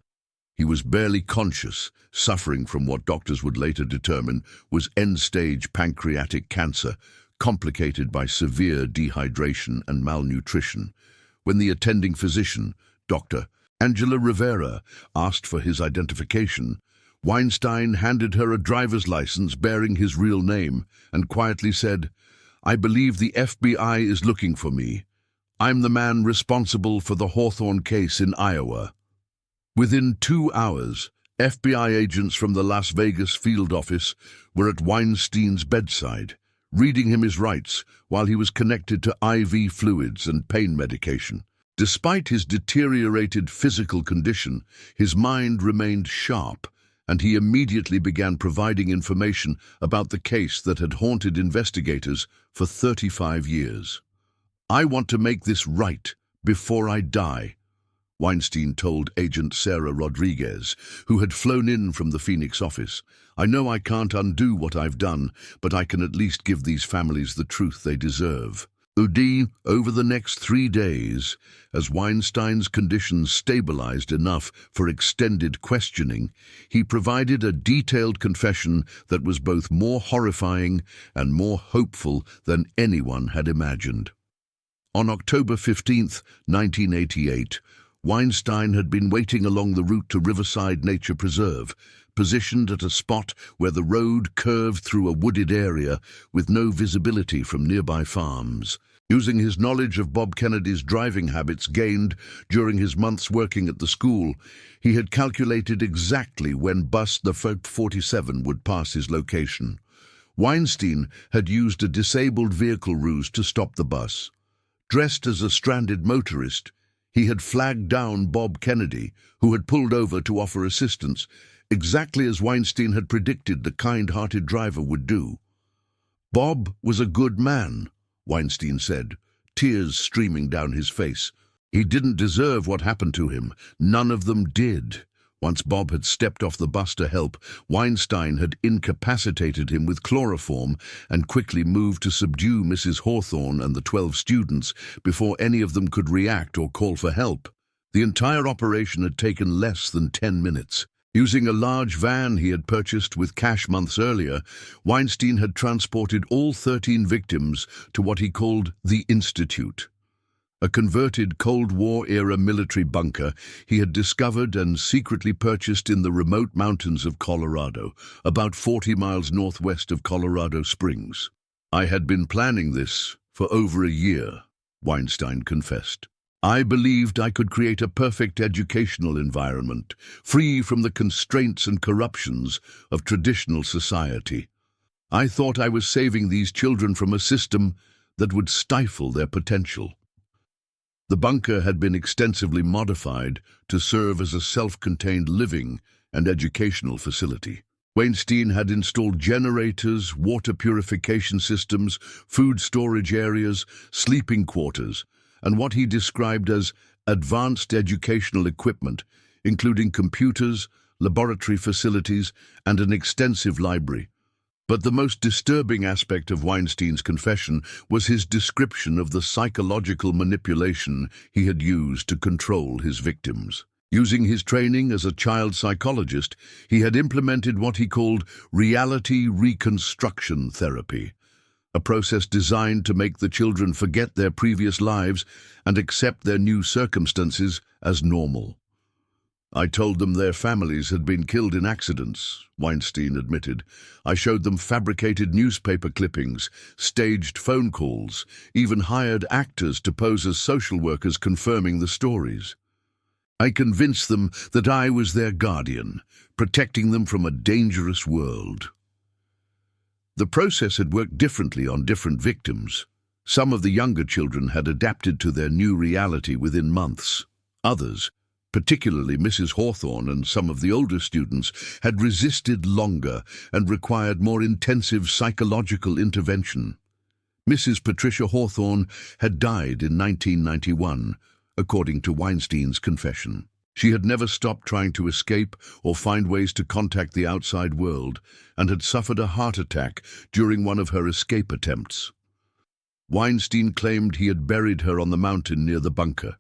He was barely conscious, suffering from what doctors would later determine was end-stage pancreatic cancer, complicated by severe dehydration and malnutrition, when the attending physician, Dr. Angela Rivera, asked for his identification. Weinstein handed her a driver's license bearing his real name and quietly said, "I believe the FBI is looking for me. I'm the man responsible for the Hawthorne case in Iowa." Within 2 hours, FBI agents from the Las Vegas field office were at Weinstein's bedside, reading him his rights while he was connected to IV fluids and pain medication. Despite his deteriorated physical condition, his mind remained sharp, and he immediately began providing information about the case that had haunted investigators for 35 years. "I want to make this right before I die," Weinstein told Agent Sarah Rodriguez, who had flown in from the Phoenix office. "I know I can't undo what I've done, but I can at least give these families the truth they deserve." Over the next 3 days, as Weinstein's conditions stabilized enough for extended questioning, he provided a detailed confession that was both more horrifying and more hopeful than anyone had imagined. On October 15, 1988, Weinstein had been waiting along the route to Riverside Nature Preserve, positioned at a spot where the road curved through a wooded area with no visibility from nearby farms. Using his knowledge of Bob Kennedy's driving habits gained during his months working at the school, he had calculated exactly when bus the 47 would pass his location. Weinstein had used a disabled vehicle ruse to stop the bus. Dressed as a stranded motorist, he had flagged down Bob Kennedy, who had pulled over to offer assistance, exactly as Weinstein had predicted the kind-hearted driver would do. "Bob was a good man," Weinstein said, tears streaming down his face. "He didn't deserve what happened to him. None of them did." Once Bob had stepped off the bus to help, Weinstein had incapacitated him with chloroform and quickly moved to subdue Mrs. Hawthorne and the 12 students before any of them could react or call for help. The entire operation had taken less than 10 minutes. Using a large van he had purchased with cash months earlier, Weinstein had transported all 13 victims to what he called the Institute, a converted Cold War-era military bunker he had discovered and secretly purchased in the remote mountains of Colorado, about 40 miles northwest of Colorado Springs. "I had been planning this for over a year," Weinstein confessed. "I believed I could create a perfect educational environment, free from the constraints and corruptions of traditional society. I thought I was saving these children from a system that would stifle their potential." The bunker had been extensively modified to serve as a self-contained living and educational facility. Weinstein had installed generators, water purification systems, food storage areas, sleeping quarters, and what he described as advanced educational equipment, including computers, laboratory facilities, and an extensive library. But the most disturbing aspect of Weinstein's confession was his description of the psychological manipulation he had used to control his victims. Using his training as a child psychologist, he had implemented what he called reality reconstruction therapy, a process designed to make the children forget their previous lives and accept their new circumstances as normal. I told them their families had been killed in accidents, Weinstein admitted. I showed them fabricated newspaper clippings, staged phone calls, even hired actors to pose as social workers confirming the stories. I convinced them that I was their guardian, protecting them from a dangerous world. The process had worked differently on different victims. Some of the younger children had adapted to their new reality within months. Others, particularly Mrs. Hawthorne and some of the older students, had resisted longer and required more intensive psychological intervention. Mrs. Patricia Hawthorne had died in 1991, according to Weinstein's confession. She had never stopped trying to escape or find ways to contact the outside world and had suffered a heart attack during one of her escape attempts. Weinstein claimed he had buried her on the mountain near the bunker.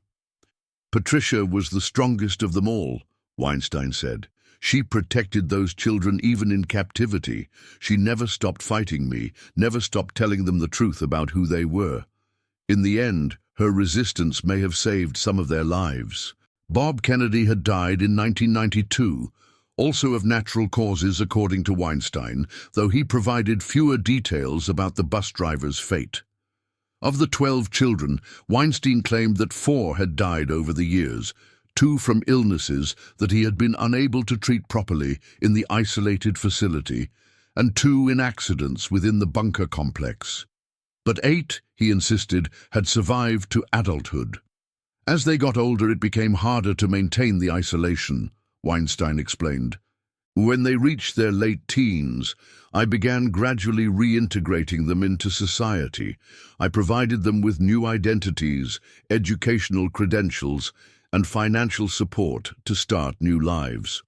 Patricia was the strongest of them all, Weinstein said. She protected those children even in captivity. She never stopped fighting me, never stopped telling them the truth about who they were. In the end, her resistance may have saved some of their lives. Bob Kennedy had died in 1992, also of natural causes according to Weinstein, though he provided fewer details about the bus driver's fate. Of the 12 children, Weinstein claimed that 4 had died over the years, 2 from illnesses that he had been unable to treat properly in the isolated facility, and 2 in accidents within the bunker complex. But 8, he insisted, had survived to adulthood. As they got older, it became harder to maintain the isolation, Weinstein explained. When they reached their late teens, I began gradually reintegrating them into society. I provided them with new identities, educational credentials, and financial support to start new lives.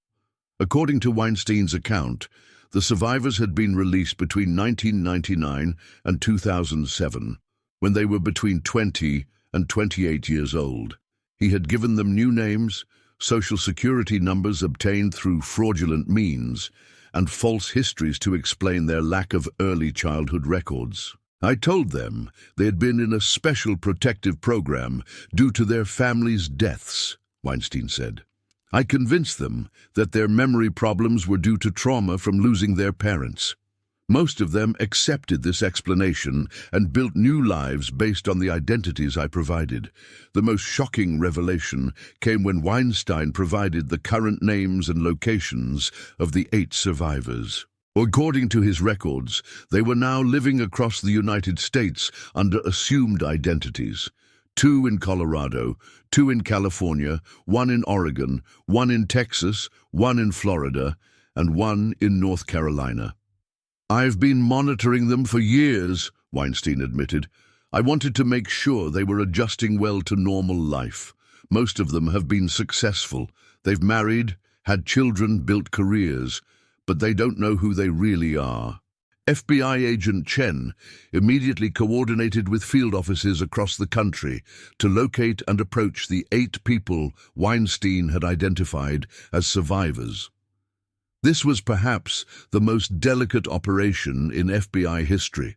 According to Weinstein's account, the survivors had been released between 1999 and 2007, when they were between 20 and 28 years old. He had given them new names, social security numbers obtained through fraudulent means, and false histories to explain their lack of early childhood records. I told them they had been in a special protective program due to their families' deaths, Weinstein said. I convinced them that their memory problems were due to trauma from losing their parents. Most of them accepted this explanation and built new lives based on the identities I provided. The most shocking revelation came when Weinstein provided the current names and locations of the 8 survivors. According to his records, they were now living across the United States under assumed identities. 2 in Colorado, 2 in California, 1 in Oregon, 1 in Texas, 1 in Florida, and 1 in North Carolina. I've been monitoring them for years, Weinstein admitted. I wanted to make sure they were adjusting well to normal life. Most of them have been successful. They've married, had children, built careers, but they don't know who they really are. FBI agent Chen immediately coordinated with field offices across the country to locate and approach the 8 people Weinstein had identified as survivors. This was perhaps the most delicate operation in FBI history,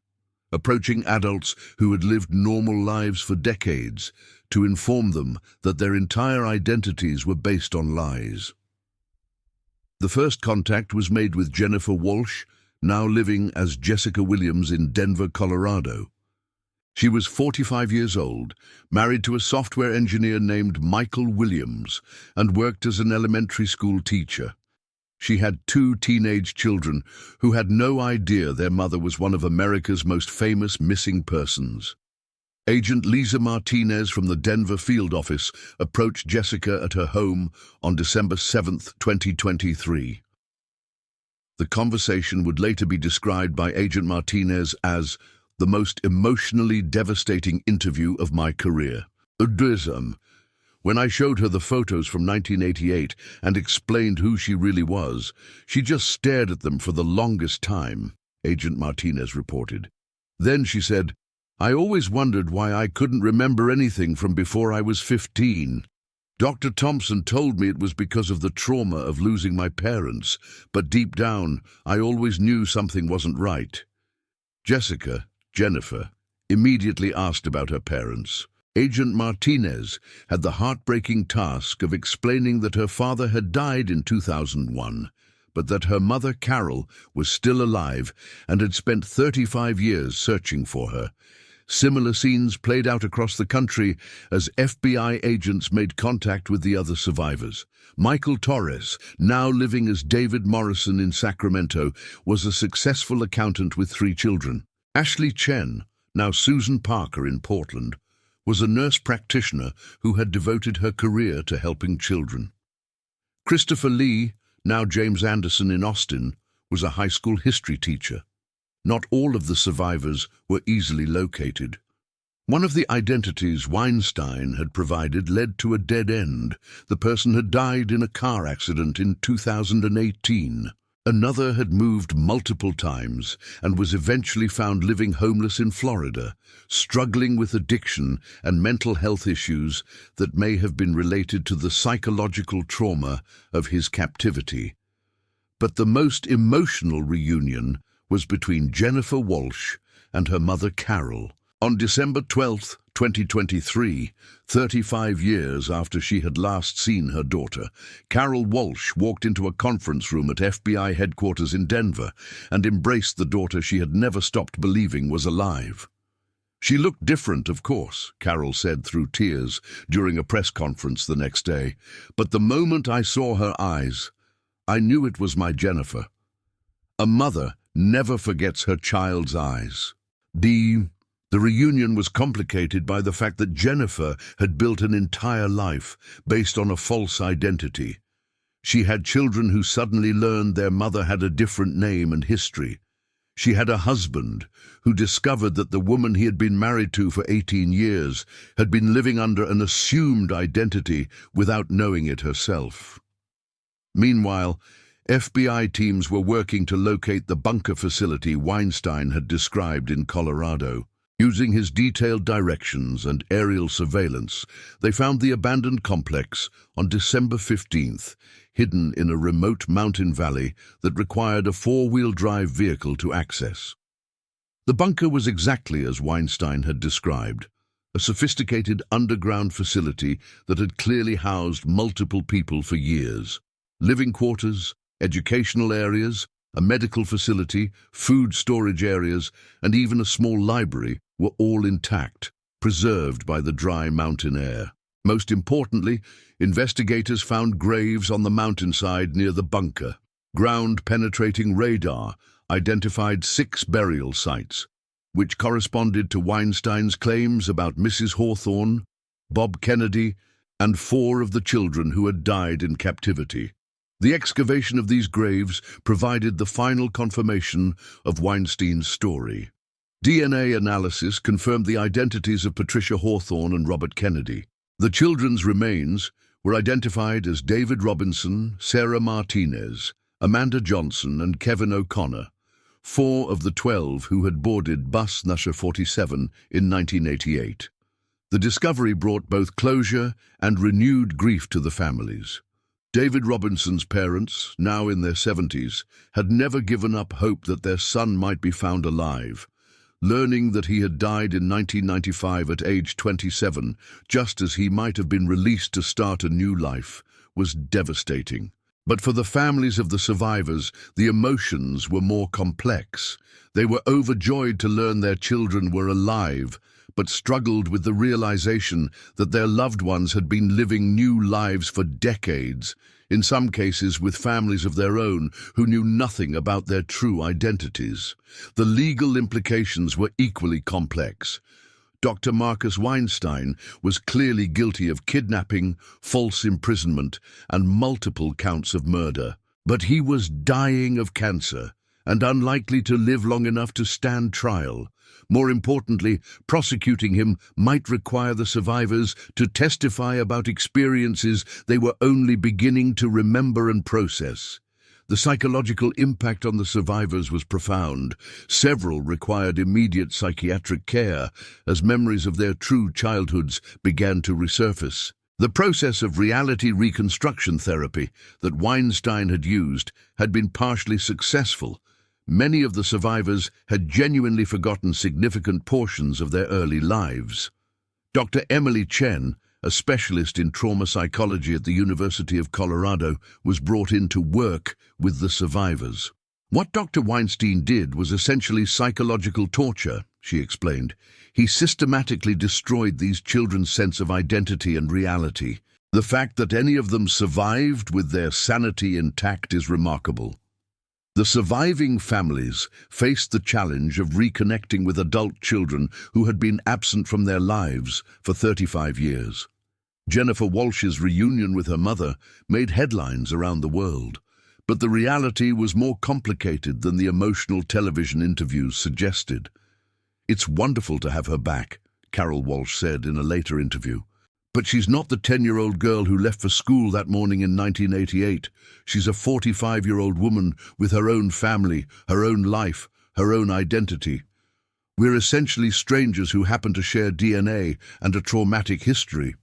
approaching adults who had lived normal lives for decades to inform them that their entire identities were based on lies. The first contact was made with Jennifer Walsh, now living as Jessica Williams in Denver, Colorado. She was 45 years old, married to a software engineer named Michael Williams, and worked as an elementary school teacher. She had 2 teenage children who had no idea their mother was one of America's most famous missing persons. Agent Lisa Martinez from the Denver field office approached Jessica at her home on December 7, 2023. The conversation would later be described by Agent Martinez as the most emotionally devastating interview of my career. When I showed her the photos from 1988 and explained who she really was, she just stared at them for the longest time, Agent Martinez reported. Then she said, I always wondered why I couldn't remember anything from before I was 15. Dr. Thompson told me it was because of the trauma of losing my parents, but deep down, I always knew something wasn't right. Jessica, Jennifer, immediately asked about her parents. Agent Martinez had the heartbreaking task of explaining that her father had died in 2001, but that her mother, Carol, was still alive and had spent 35 years searching for her. Similar scenes played out across the country as FBI agents made contact with the other survivors. Michael Torres, now living as David Morrison in Sacramento, was a successful accountant with 3 children. Ashley Chen, now Susan Parker in Portland, was a nurse practitioner who had devoted her career to helping children. Christopher Lee, now James Anderson in Austin, was a high school history teacher. Not all of the survivors were easily located. One of the identities Weinstein had provided led to a dead end. The person had died in a car accident in 2018. Another had moved multiple times and was eventually found living homeless in Florida, struggling with addiction and mental health issues that may have been related to the psychological trauma of his captivity. But the most emotional reunion was between Jennifer Walsh and her mother Carol. On December 12, 2023, 35 years after she had last seen her daughter, Carol Walsh walked into a conference room at FBI headquarters in Denver and embraced the daughter she had never stopped believing was alive. "She looked different, of course," Carol said through tears during a press conference the next day, "but the moment I saw her eyes, I knew it was my Jennifer." A mother never forgets her child's eyes. The reunion was complicated by the fact that Jennifer had built an entire life based on a false identity. She had children who suddenly learned their mother had a different name and history. She had a husband who discovered that the woman he had been married to for 18 years had been living under an assumed identity without knowing it herself. Meanwhile, FBI teams were working to locate the bunker facility Weinstein had described in Colorado. Using his detailed directions and aerial surveillance, they found the abandoned complex on December 15th, hidden in a remote mountain valley that required a 4-wheel-drive vehicle to access. The bunker was exactly as Weinstein had described, a sophisticated underground facility that had clearly housed multiple people for years. Living quarters, educational areas, a medical facility, food storage areas, and even a small library were all intact, preserved by the dry mountain air. Most importantly, investigators found graves on the mountainside near the bunker. Ground-penetrating radar identified 6 burial sites, which corresponded to Weinstein's claims about Mrs. Hawthorne, Bob Kennedy, and 4 of the children who had died in captivity. The excavation of these graves provided the final confirmation of Weinstein's story. DNA analysis confirmed the identities of Patricia Hawthorne and Robert Kennedy. The children's remains were identified as David Robinson, Sarah Martinez, Amanda Johnson, and Kevin O'Connor, 4 of the 12 who had boarded bus Nasher 47 in 1988. The discovery brought both closure and renewed grief to the families. David Robinson's parents, now in their 70s, had never given up hope that their son might be found alive. Learning that he had died in 1995 at age 27, just as he might have been released to start a new life, was devastating. But for the families of the survivors, the emotions were more complex. They were overjoyed to learn their children were alive, but struggled with the realization that their loved ones had been living new lives for decades, in some cases with families of their own who knew nothing about their true identities. The legal implications were equally complex. Dr. Marcus Weinstein was clearly guilty of kidnapping, false imprisonment, and multiple counts of murder. But he was dying of cancer and unlikely to live long enough to stand trial. More importantly, prosecuting him might require the survivors to testify about experiences they were only beginning to remember and process. The psychological impact on the survivors was profound. Several required immediate psychiatric care as memories of their true childhoods began to resurface. The process of reality reconstruction therapy that Weinstein had used had been partially successful, Many of the survivors had genuinely forgotten significant portions of their early lives. Dr. Emily Chen, a specialist in trauma psychology at the University of Colorado, was brought in to work with the survivors. What Dr. Weinstein did was essentially psychological torture, she explained. He systematically destroyed these children's sense of identity and reality. The fact that any of them survived with their sanity intact is remarkable. The surviving families faced the challenge of reconnecting with adult children who had been absent from their lives for 35 years. Jennifer Walsh's reunion with her mother made headlines around the world, but the reality was more complicated than the emotional television interviews suggested. "It's wonderful to have her back," Carol Walsh said in a later interview. "But she's not the 10-year-old girl who left for school that morning in 1988. She's a 45-year-old woman with her own family, her own life, her own identity. We're essentially strangers who happen to share DNA and a traumatic history."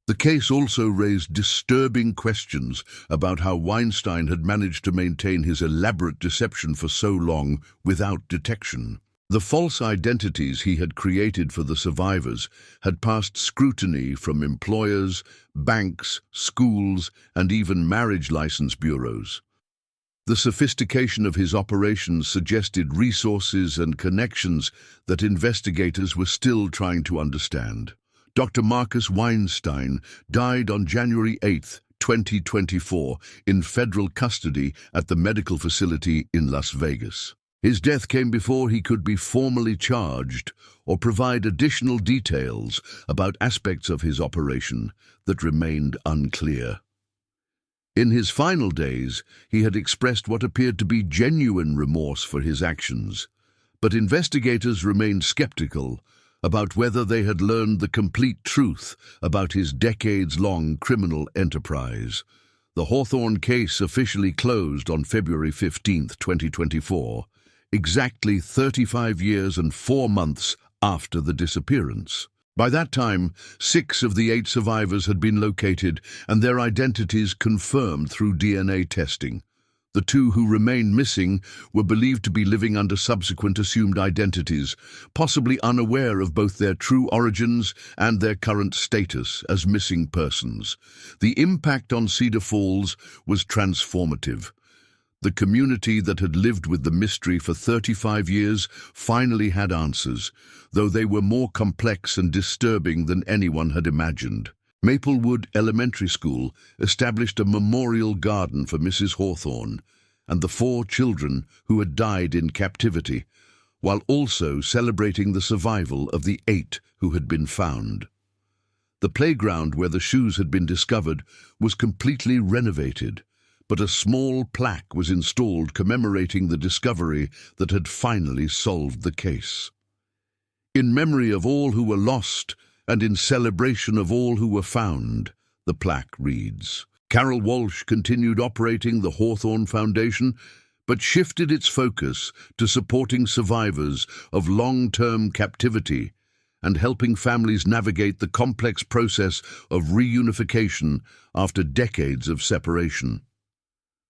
The case also raised disturbing questions about how Weinstein had managed to maintain his elaborate deception for so long without detection. The false identities he had created for the survivors had passed scrutiny from employers, banks, schools, and even marriage license bureaus. The sophistication of his operations suggested resources and connections that investigators were still trying to understand. Dr. Marcus Weinstein died on January 8, 2024, in federal custody at the medical facility in Las Vegas. His death came before he could be formally charged or provide additional details about aspects of his operation that remained unclear. In his final days, he had expressed what appeared to be genuine remorse for his actions, but investigators remained skeptical about whether they had learned the complete truth about his decades-long criminal enterprise. The Hawthorne case officially closed on February 15, 2024, exactly 35 years and 4 months after the disappearance. By that time, 6 of the 8 survivors had been located and their identities confirmed through DNA testing. The 2 who remained missing were believed to be living under subsequent assumed identities, possibly unaware of both their true origins and their current status as missing persons. The impact on Cedar Falls was transformative. The community that had lived with the mystery for 35 years finally had answers, though they were more complex and disturbing than anyone had imagined. Maplewood Elementary School established a memorial garden for Mrs. Hawthorne and the 4 children who had died in captivity, while also celebrating the survival of the 8 who had been found. The playground where the shoes had been discovered was completely renovated, but a small plaque was installed commemorating the discovery that had finally solved the case. "In memory of all who were lost and in celebration of all who were found," the plaque reads. Carol Walsh continued operating the Hawthorne Foundation, but shifted its focus to supporting survivors of long-term captivity and helping families navigate the complex process of reunification after decades of separation.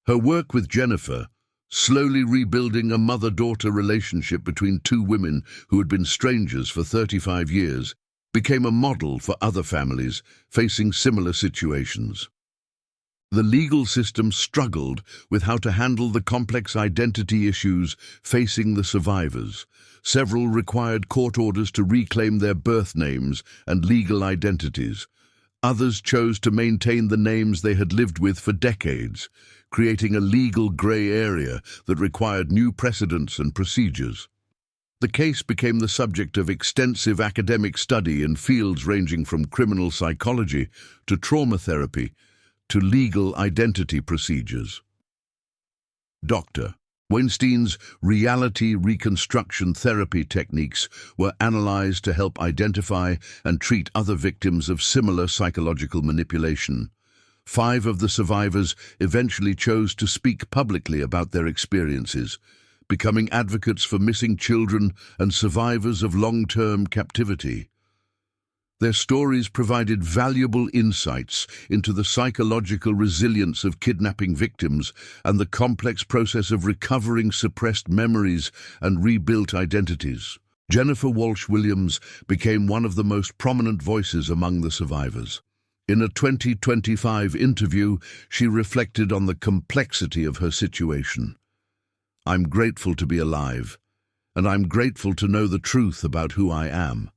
Her work with Jennifer, slowly rebuilding a mother-daughter relationship between 2 women who had been strangers for 35 years, became a model for other families facing similar situations. The legal system struggled with how to handle the complex identity issues facing the survivors. Several required court orders to reclaim their birth names and legal identities. Others chose to maintain the names they had lived with for decades, creating a legal grey area that required new precedents and procedures. The case became the subject of extensive academic study in fields ranging from criminal psychology to trauma therapy to legal identity procedures. Dr. Weinstein's reality reconstruction therapy techniques were analyzed to help identify and treat other victims of similar psychological manipulation. 5 of the survivors eventually chose to speak publicly about their experiences, becoming advocates for missing children and survivors of long-term captivity. Their stories provided valuable insights into the psychological resilience of kidnapping victims and the complex process of recovering suppressed memories and rebuilt identities. Jennifer Walsh Williams became one of the most prominent voices among the survivors. In a 2025 interview, she reflected on the complexity of her situation. "I'm grateful to be alive, and I'm grateful to know the truth about who I am.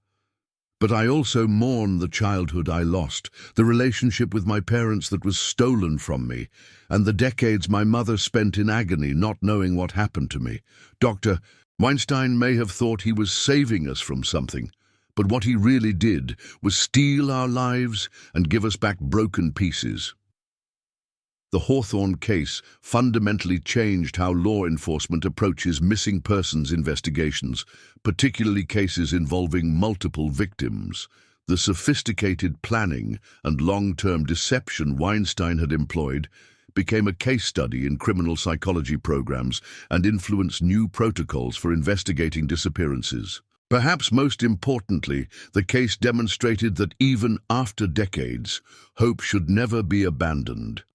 But I also mourn the childhood I lost, the relationship with my parents that was stolen from me, and the decades my mother spent in agony not knowing what happened to me. Dr. Weinstein may have thought he was saving us from something, but what he really did was steal our lives and give us back broken pieces." The Hawthorne case fundamentally changed how law enforcement approaches missing persons investigations, particularly cases involving multiple victims. The sophisticated planning and long-term deception Weinstein had employed became a case study in criminal psychology programs and influenced new protocols for investigating disappearances. Perhaps most importantly, the case demonstrated that even after decades, hope should never be abandoned.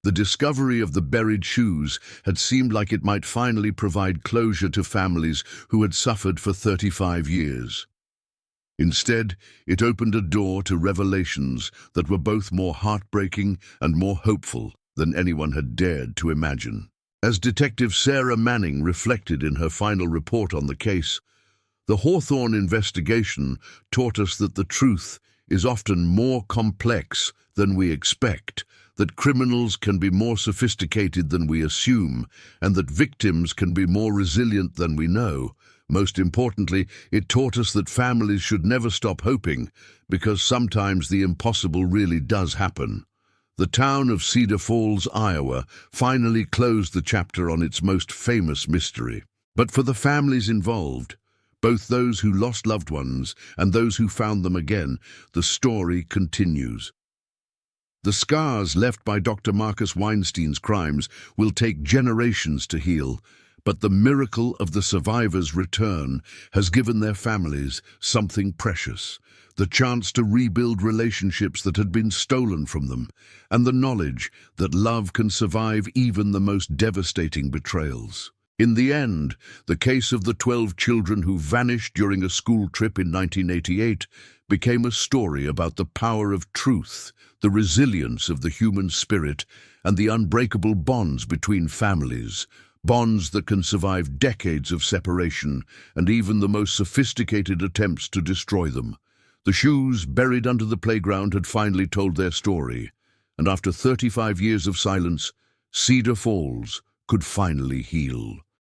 The discovery of the buried shoes had seemed like it might finally provide closure to families who had suffered for 35 years. Instead, it opened a door to revelations that were both more heartbreaking and more hopeful than anyone had dared to imagine. As Detective Sarah Manning reflected in her final report on the case, the Hawthorne investigation taught us that the truth is often more complex than we expect, that criminals can be more sophisticated than we assume, and that victims can be more resilient than we know. Most importantly, it taught us that families should never stop hoping, because sometimes the impossible really does happen. The town of Cedar Falls, Iowa, finally closed the chapter on its most famous mystery. But for the families involved, both those who lost loved ones and those who found them again, the story continues. The scars left by Dr. Marcus Weinstein's crimes will take generations to heal, but the miracle of the survivors' return has given their families something precious, the chance to rebuild relationships that had been stolen from them, and the knowledge that love can survive even the most devastating betrayals. In the end, the case of the 12 children who vanished during a school trip in 1988 became a story about the power of truth, the resilience of the human spirit, and the unbreakable bonds between families, bonds that can survive decades of separation and even the most sophisticated attempts to destroy them. The shoes buried under the playground had finally told their story, and after 35 years of silence, Cedar Falls could finally heal.